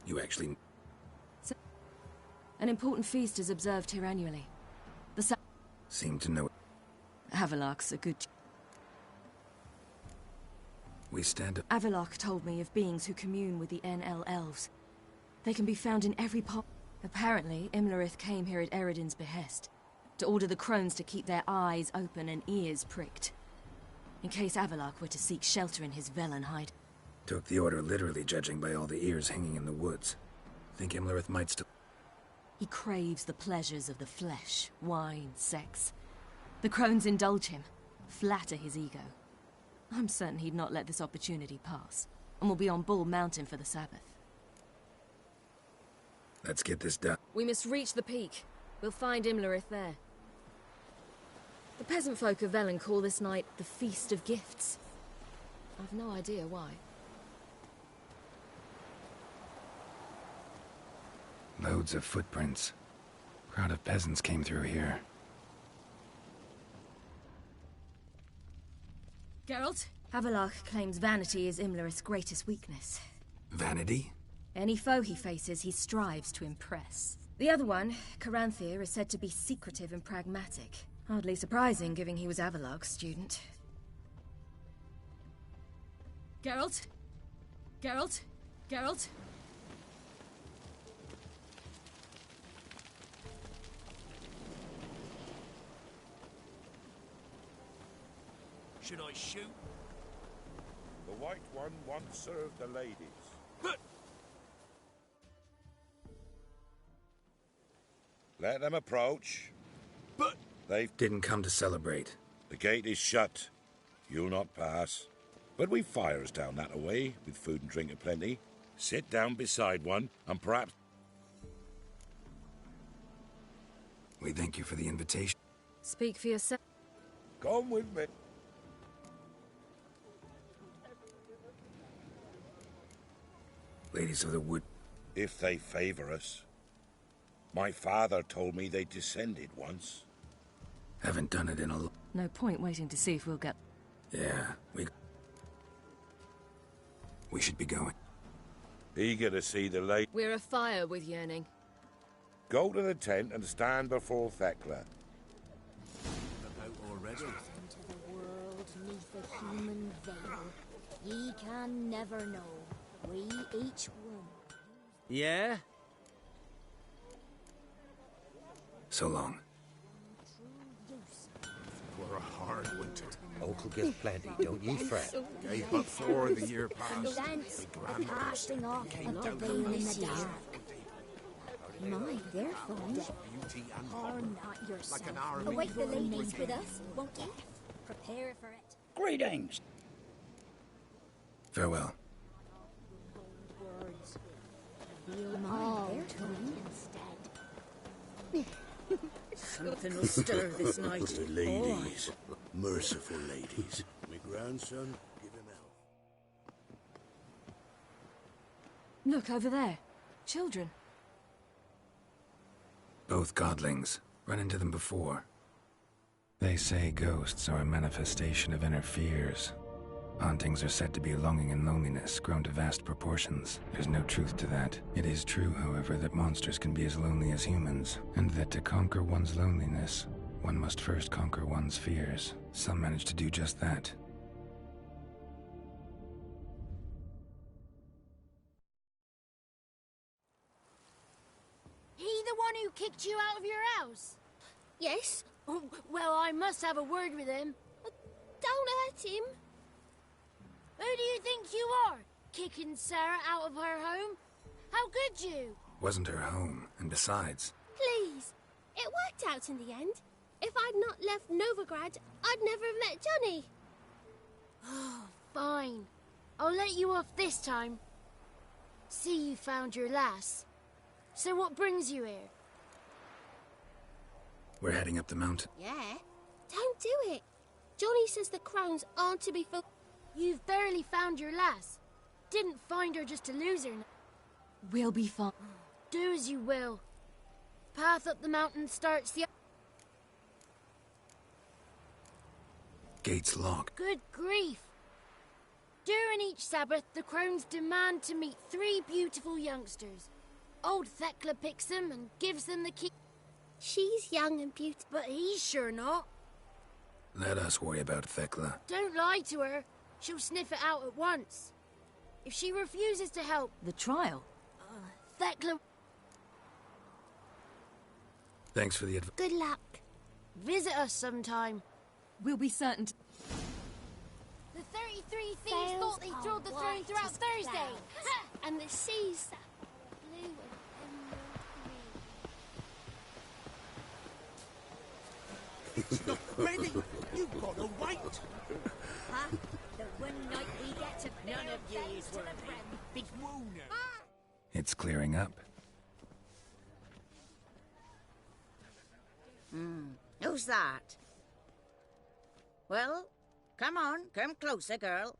You actually... An important feast is observed here annually. The seem to know... Havelark's a good... We stand up... Avalok told me of beings who commune with the NL elves. They can be found in every part... Apparently, Imlerith came here at Eredin's behest, to order the crones to keep their eyes open and ears pricked, in case Avalok were to seek shelter in his Velen hide. Took the order literally, judging by all the ears hanging in the woods. Think Imlerith might still... He craves the pleasures of the flesh, wine, sex. The crones indulge him, flatter his ego. I'm certain he'd not let this opportunity pass, and will be on Bull Mountain for the Sabbath. Let's get this done. We must reach the peak. We'll find Imlerith there. The peasant folk of Velen call this night the Feast of Gifts. I've no idea why. Loads of footprints. Crowd of peasants came through here. Geralt? Havelark claims vanity is Imlerith's greatest weakness. Vanity? Any foe he faces, he strives to impress. The other one, Caranthir, is said to be secretive and pragmatic. Hardly surprising, given he was Avalok's student. Geralt? Geralt? Geralt? Should I shoot? The White One once served the ladies. Let them approach. But they didn't come to celebrate. The gate is shut. You'll not pass. But we've fires down that away, with food and drink aplenty. Sit down beside one, and perhaps... We thank you for the invitation. Speak for yourself. Come with me. Ladies of the Wood. If they favor us. My father told me they descended once. Haven't done it in a... No point waiting to see if we'll get... Yeah, we should be going. Eager to see the lady. We're afire with yearning. Go to the tent and stand before Thekla. About already? Into the world neath a human veil. Ye can never know. We each one. Yeah? So long. For a hard winter. Uncle gives plenty, don't you fret. Gave but 4 the year past. Dance, the casting off of the veil in the dark. My, they're fun. Harm not yourself. Await the ladies with us, won't you? Prepare for it. Greetings. Farewell. My, they're fun. Something will stir this night. The ladies. Merciful ladies. My grandson, give him health. Look, over there. Children. Both godlings. Run into them before. They say ghosts are a manifestation of inner fears. Hauntings are said to be longing and loneliness grown to vast proportions. There's no truth to that. It is true, however, that monsters can be as lonely as humans, and that to conquer one's loneliness, one must first conquer one's fears. Some manage to do just that. He the one who kicked you out of your house? Yes. Oh, well, I must have a word with him. Don't hurt him. Who do you think you are? Kicking Sarah out of her home? How could you? Wasn't her home, and besides... Please. It worked out in the end. If I'd not left Novigrad, I'd never have met Johnny. Oh, fine. I'll let you off this time. See, you found your lass. So what brings you here? We're heading up the mountain. Yeah? Don't do it. Johnny says the crowns aren't to be for... You've barely found your lass. Didn't find her just to lose her. We'll be fine. Do as you will. path up the mountain starts the... Gate's locked. Good grief! During each Sabbath, the crones demand to meet 3 beautiful youngsters. Old Thekla picks them and gives them the key. She's young and beautiful, but he's sure not. Let us worry about Thekla. Don't lie to her. She'll sniff it out at once. If she refuses to help... The trial? Thekla... Thanks for the advice. Good luck. Visit us sometime. We'll be certain to... The 33 thieves thought they thrilled the throne throughout Thursday. And the seas blue and emerald green. It's not ready! You've got to wait! Huh? The one night we get to None of you is worthy. Big wooner. It's clearing up. Who's that? Well, come on, come closer, girl.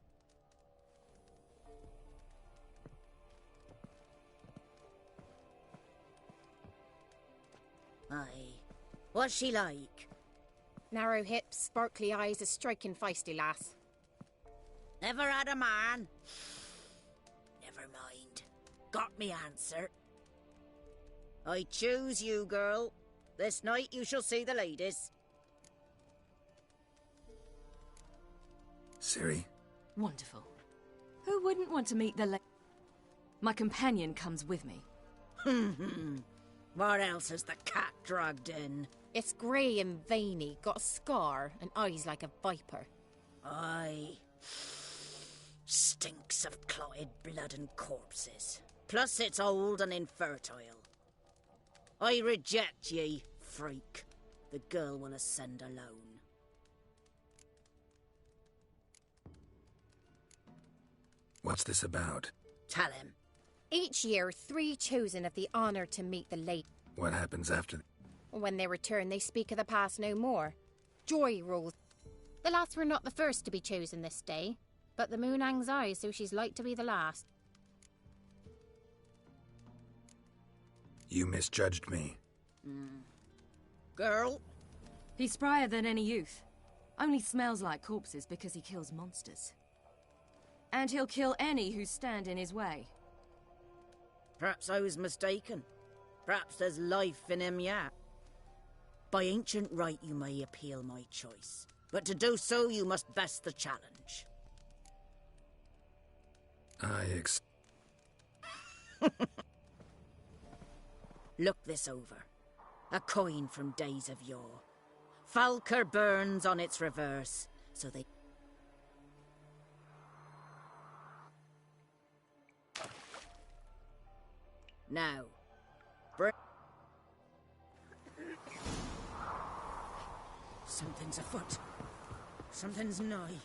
Aye. What's she like? Narrow hips, sparkly eyes, a striking feisty lass. Never had a man? Never mind. Got me answer. I choose you, girl. This night you shall see the ladies. Ciri? Wonderful. Who wouldn't want to meet the My companion comes with me. What else has the cat dragged in? It's grey and veiny, got a scar, and eyes like a viper. Aye. Stinks of clotted blood and corpses. Plus it's old and infertile. I reject ye, freak. The girl will ascend alone. What's this about? Tell him. Each year, 3 chosen of the honour to meet the lady. What happens after? When they return, they speak of the past no more. Joy rules. The lads were not the first to be chosen this day, but the moon hangs high, so she's like to be the last. You misjudged me. Girl? He's sprier than any youth. Only smells like corpses because he kills monsters. And he'll kill any who stand in his way. Perhaps I was mistaken. Perhaps there's life in him yet. By ancient right you may appeal my choice, but to do so you must best the challenge. Look this over. A coin from days of yore. Falker burns on its reverse, so they... Now, something's afoot. Something's nigh.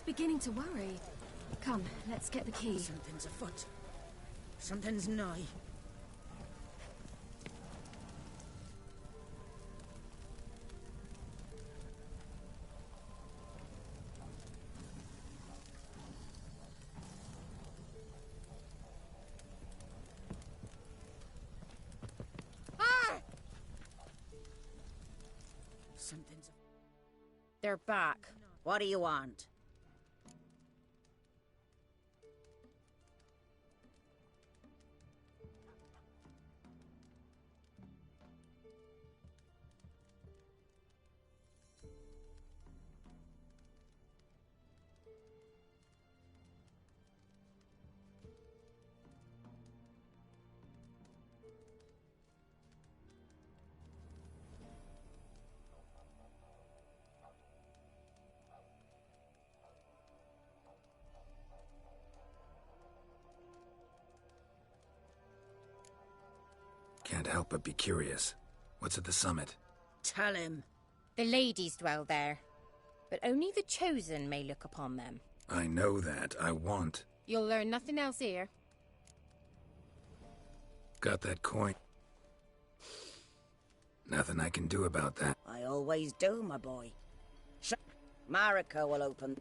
beginning to worry. Come, let's get the key. Something's afoot. Something's nigh. Something's... They're back. What do you want? Can't help but be curious. What's at the summit? Tell him. The ladies dwell there, but only the chosen may look upon them. I know that. I want. You'll learn nothing else here. Got that coin? Nothing I can do about that. I always do, my boy. Marika will open.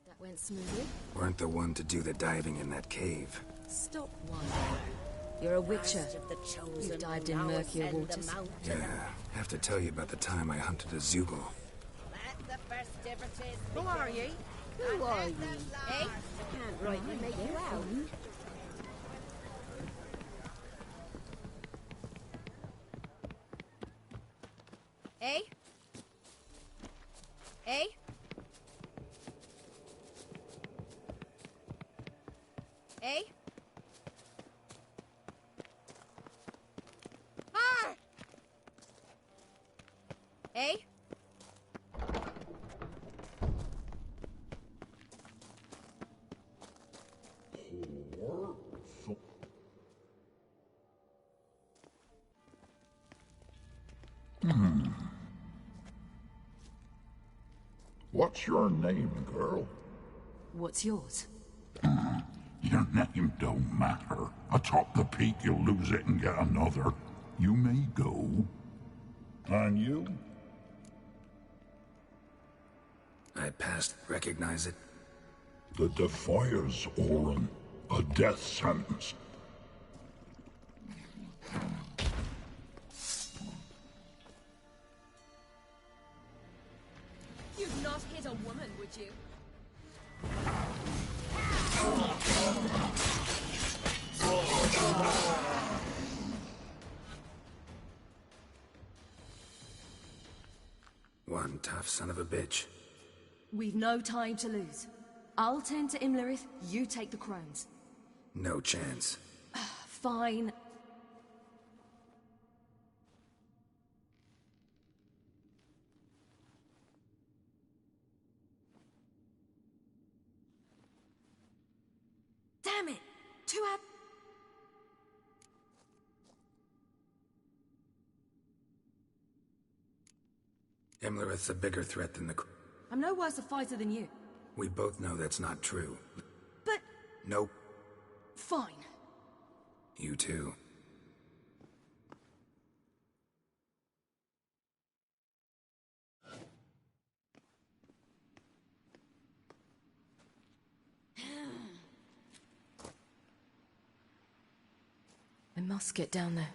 That went smoothly. Weren't the one to do the diving in that cave. Stop wondering. You're a witcher. You've dived in murkier waters. Yeah, have to tell you about the time I hunted a Zubul. Who are ye? Who are you? Eh? Can't rightly make you out. Eh? Eh? Eh? Ah! Eh? What's your name, girl? What's yours? Your name don't matter. Atop the peak, you'll lose it and get another. You may go. And you? I passed. Recognize it? The Defiers, Orin. A death sentence. You'd not hit a woman, would you? One tough son of a bitch. We've no time to lose. I'll tend to Imlerith, you take the crones. No chance. Fine. Damn it! Imlerith's a bigger threat than the... I'm no worse a fighter than you. We both know that's not true. But... Nope. Fine. You too. I must get down there.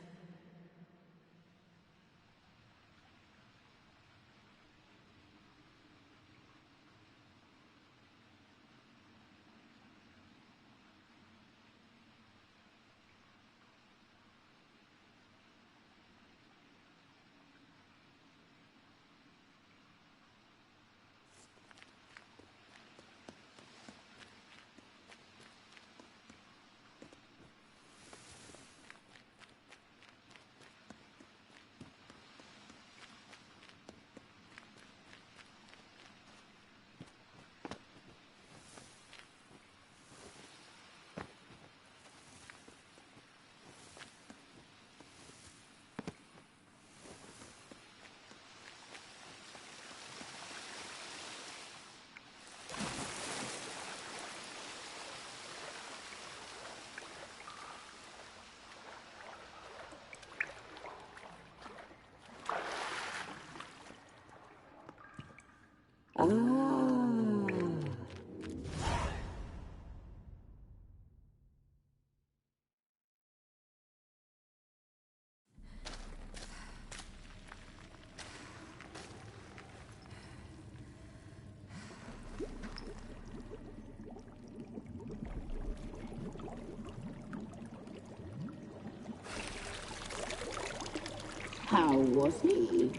How was he?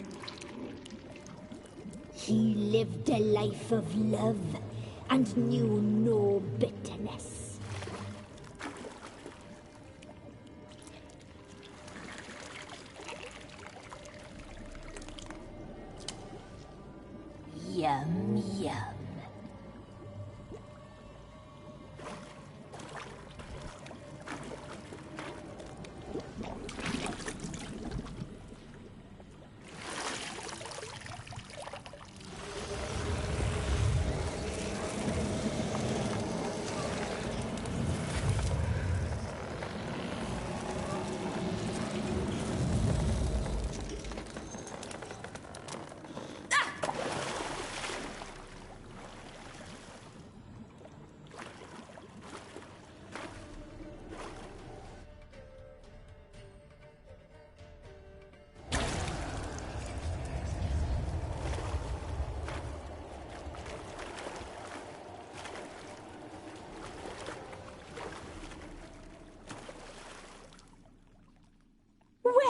He lived a life of love and knew no bitterness. Yum, yum.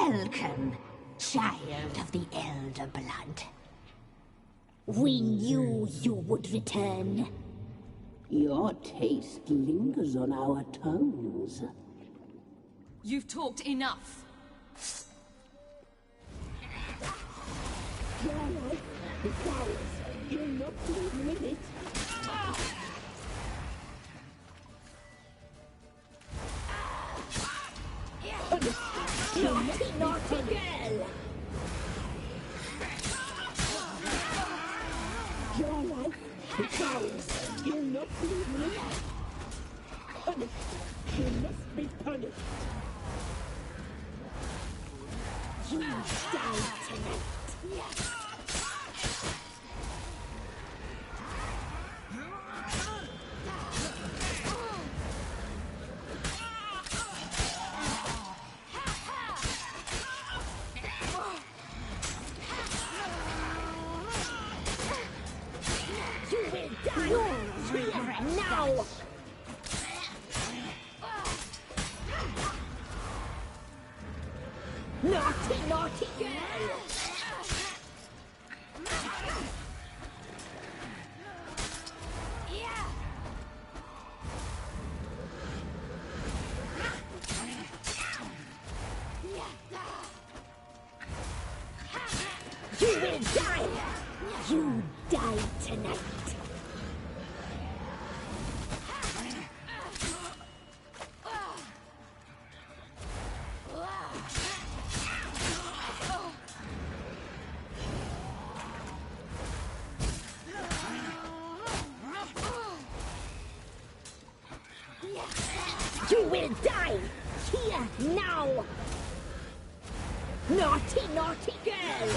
Welcome, child of the Elder Blood. We knew you would return. Your taste lingers on our tongues. You've talked enough. You're not playing with it. Naughty, naughty girl! Your life becomes. You're not leaving it. Punished. You must be punished. You die tonight. Now! Naughty, naughty girl! You will die! You die tonight! You will die! Here, now! Naughty, naughty girl!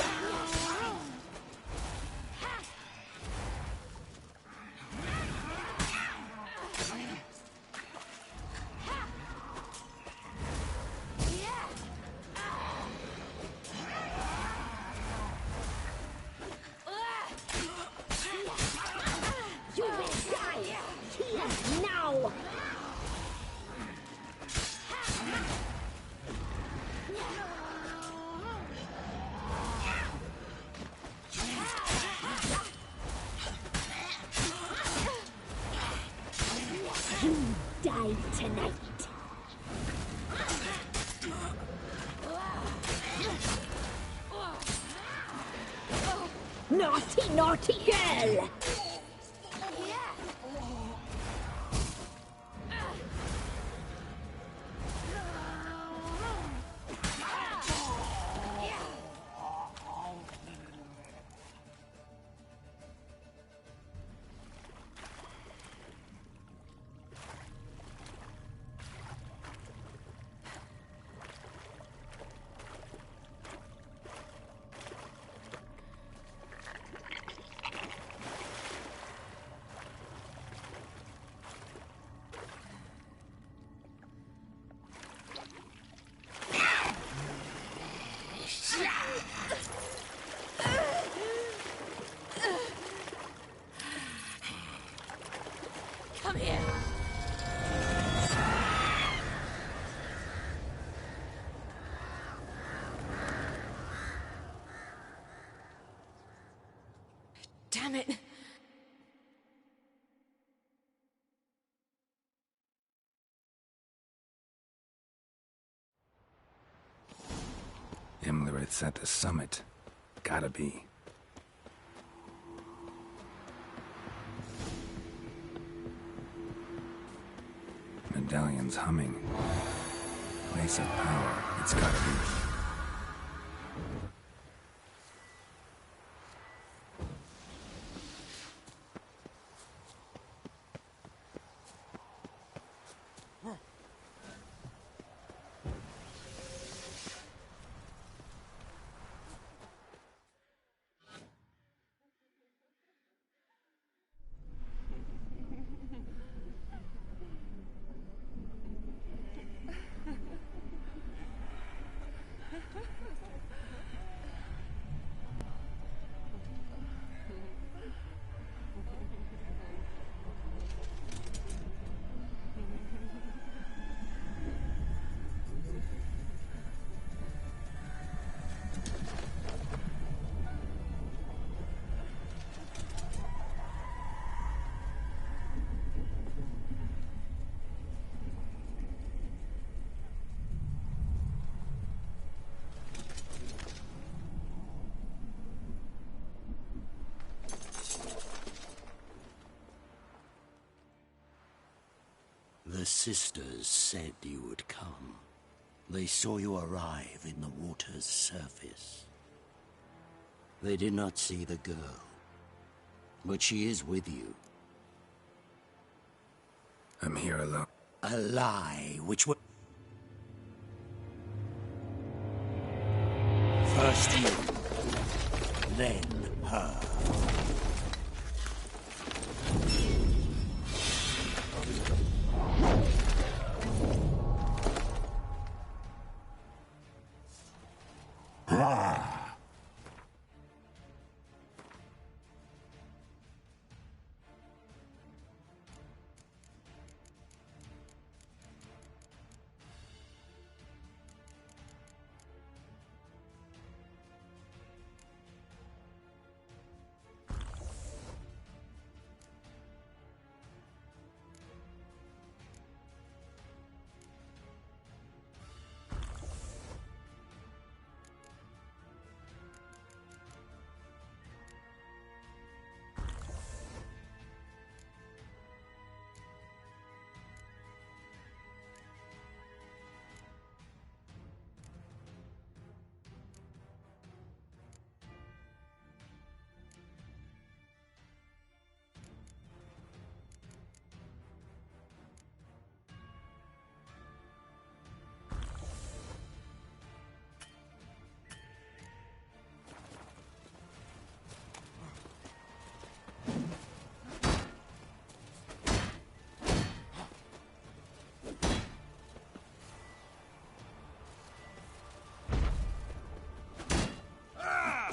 You will die! Here, now! You die tonight. Naughty, naughty girl! Damn it! Imlerith's at the summit. Gotta be. Medallion's humming. Place of power. It's gotta be. The sisters said you would come. They saw you arrive in the water's surface. They did not see the girl, but she is with you. I'm here alone. A lie which would... First you, then her.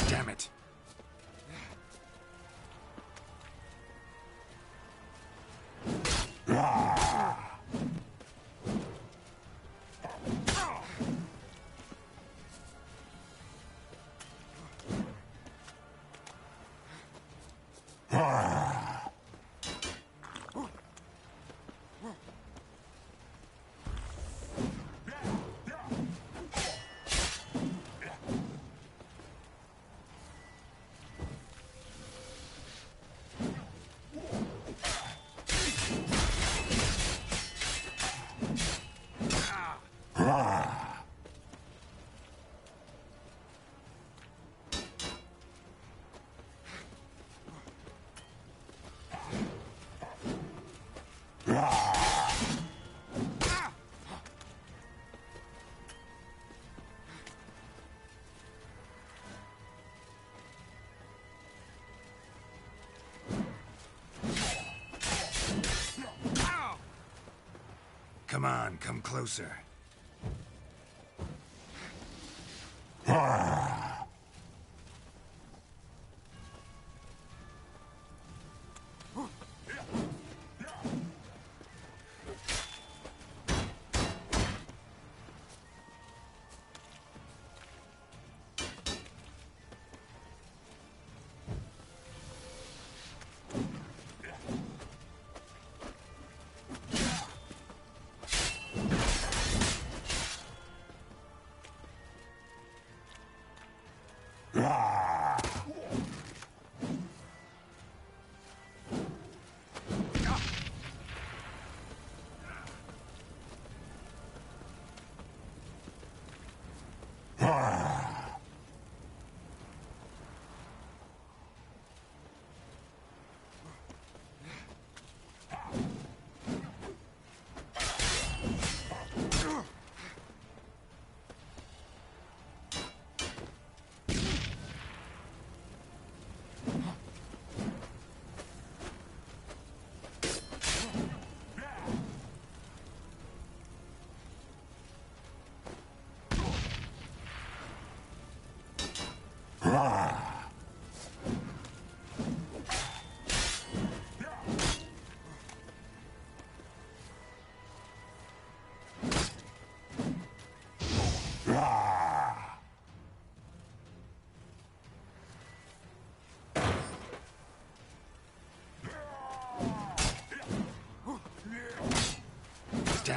Damn it. Come on, come closer.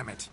damn it.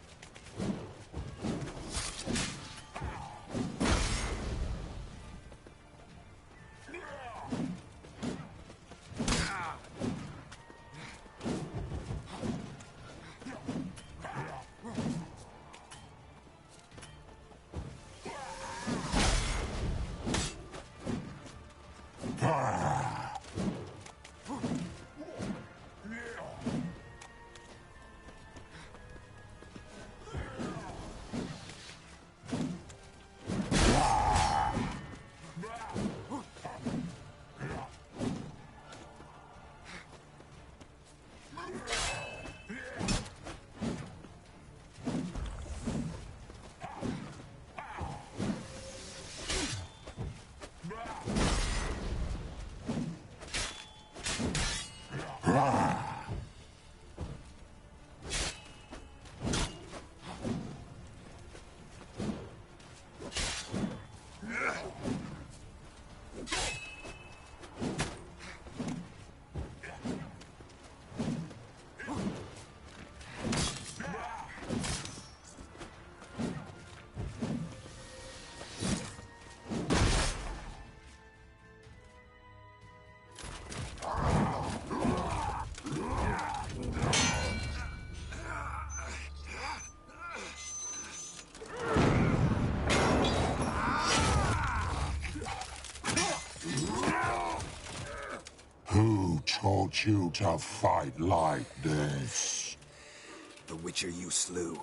Who taught you to fight like this? The Witcher you slew.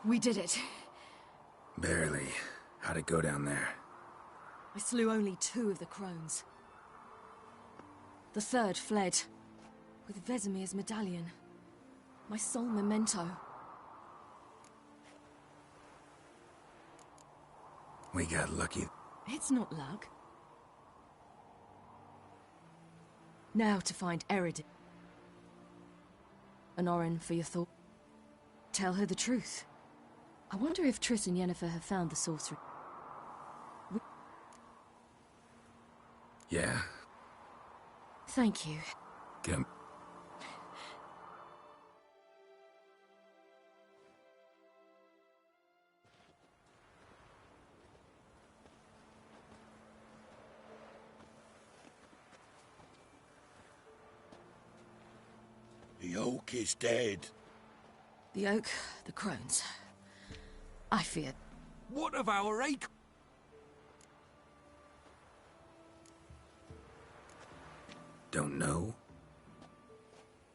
We did it. Barely. How'd it go down there? I slew only 2 of the crones. The third fled, with Vesemir's medallion. My sole memento. We got lucky. It's not luck. Now to find Eredin. And Oren for your thought. Tell her the truth. I wonder if Triss and Yennefer have found the sorcery. Yeah? Thank you. Come. The oak is dead. The oak, the crones. I fear. What of our ache? Don't know?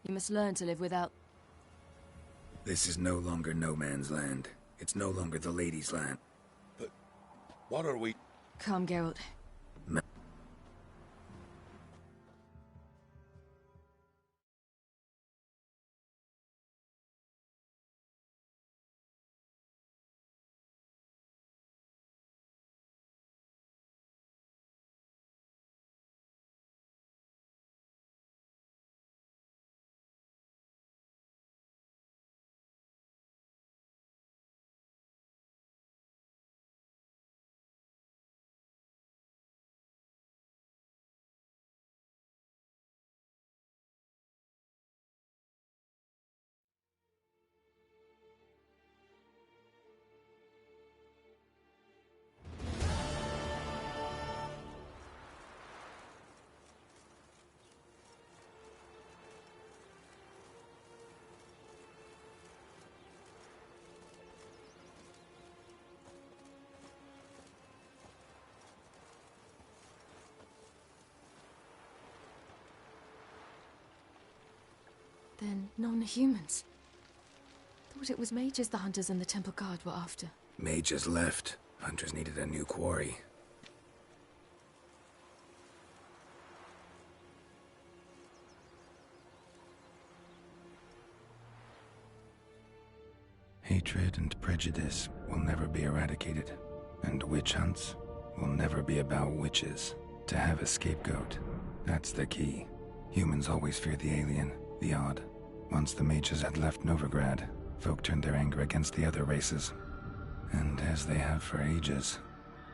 You must learn to live without... This is no longer no man's land. It's no longer the lady's land. But what are we... Come, Geralt. non-humans. Thought it was mages the hunters and the temple guard were after. Mages left. Hunters needed a new quarry. Hatred and prejudice will never be eradicated, and witch hunts will never be about witches. To have a scapegoat, that's the key. Humans always fear the alien, the odd. Once the mages had left Novigrad, folk turned their anger against the other races, and as they have for ages,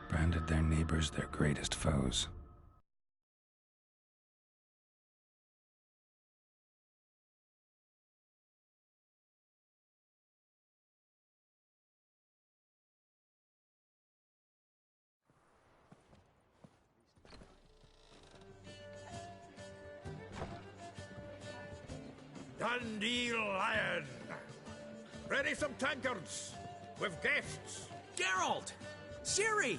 branded their neighbors their greatest foes. Dandelion! Ready some tankards! With guests! Geralt! Ciri!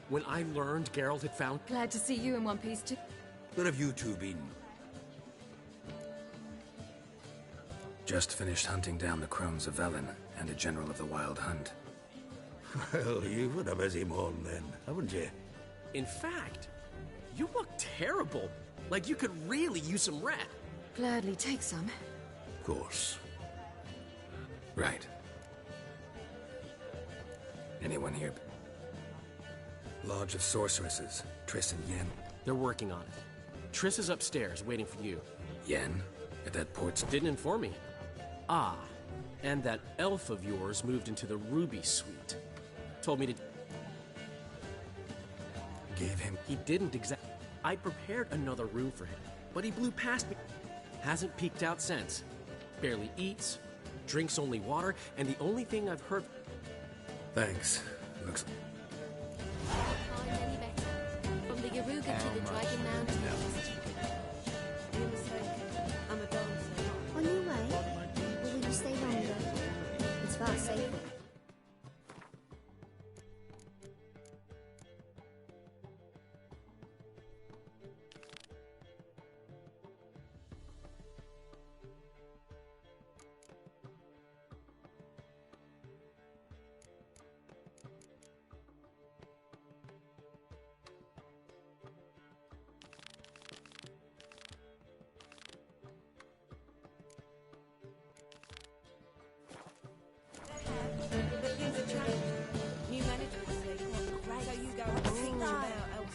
When I learned Geralt had found... Glad to see you in one piece too. Where have you two been? Just finished hunting down the crones of Velen and a general of the Wild Hunt. Well, you've had a busy morning then, haven't you? In fact, you look terrible. Like you could really use some rat. Gladly take some. Of course. Right. Anyone here? Lodge of Sorceresses, Triss and Yen. They're working on it. Triss is upstairs, waiting for you. Yen? At that port... Didn't inform me. Ah, and that elf of yours moved into the Ruby Suite. Told me to... Gave him... He didn't exactly... I prepared another room for him, but he blew past me. Hasn't peeked out since. Barely eats, drinks only water, and the only thing I've heard... Thanks. Looks... From the Yaruga to the Dragon Mountains. You're mistaken. I'm a dancer. On your way? Or will you stay longer? It's far safer.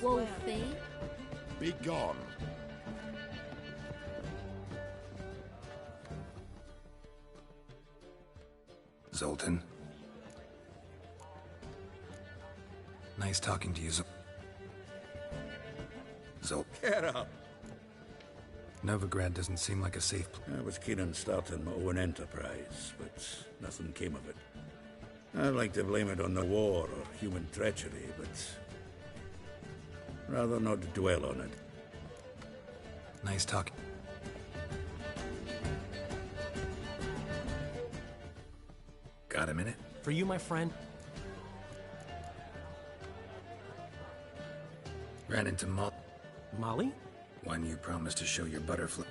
Wolfie. Be gone. Zoltan. Nice talking to you, Zoltan. Get up! Novigrad doesn't seem like a safe place. I was keen on starting my own enterprise, but nothing came of it. I'd like to blame it on the war or human treachery, but rather not dwell on it. Nice talking. Got a minute? For you, my friend. Ran into Molly? One you promised to show your butterfly...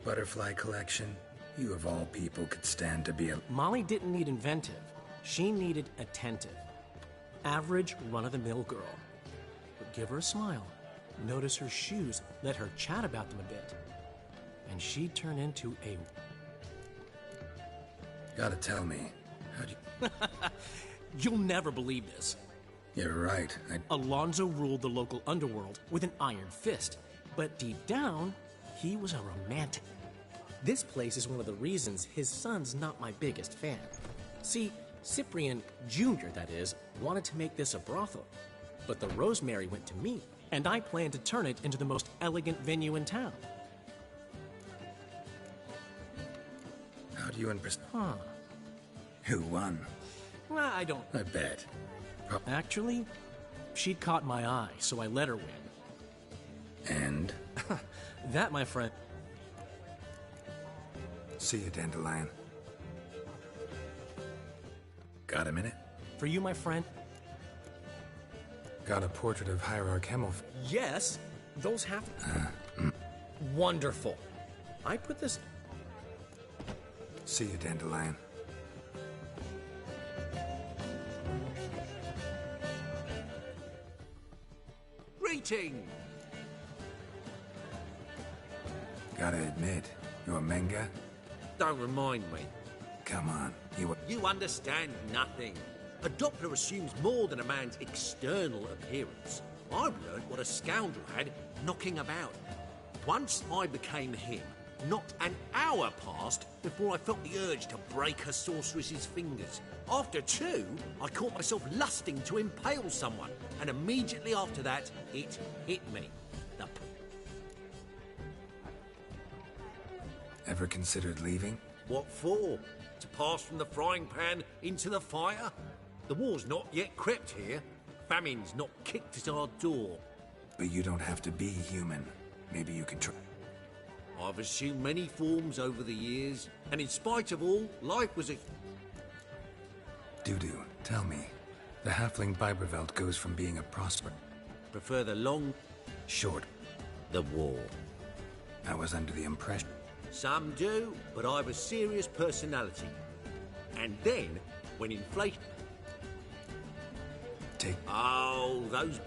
Butterfly collection? You of all people could stand to be a... Molly didn't need inventive. She needed attentive. Average, run-of-the-mill girl. But give her a smile. Notice her shoes. Let her chat about them a bit. And she'd turn into a... Gotta tell me, how'd you... You'll never believe this. You're right. Alonso ruled the local underworld with an iron fist. But deep down, he was a romantic. This place is one of the reasons his son's not my biggest fan. See, Cyprian Jr., that is, wanted to make this a brothel. But the Rosemary went to me, and I planned to turn it into the most elegant venue in town. How do you impress... Huh. Who won? I don't... I bet. Actually, she'd caught my eye, so I let her win. And? That, my friend... See you, Dandelion. Got a minute? For you, my friend? Got a portrait of Hierarch Hemmelf. Yes! Those have... Wonderful. I put this... See you, Dandelion. Greeting! Gotta admit, you're Menga? Don't remind me. Come on, You understand nothing. A Doppler assumes more than a man's external appearance. I've learned what a scoundrel had knocking about. Once I became him, not an hour passed before I felt the urge to break a sorceress's fingers. After 2, I caught myself lusting to impale someone, and immediately after that, it hit me. Ever considered leaving? What for? To pass from the frying pan into the fire? The war's not yet crept here. Famine's not kicked at our door. But you don't have to be human. Maybe you can try. I've assumed many forms over the years, and in spite of all, life was a... Dudu, tell me. The halfling Biberveld goes from being a prosper... Prefer the long... Short. The war. I was under the impression... Some do, but I've a serious personality. And then, when inflation... Take... Oh, those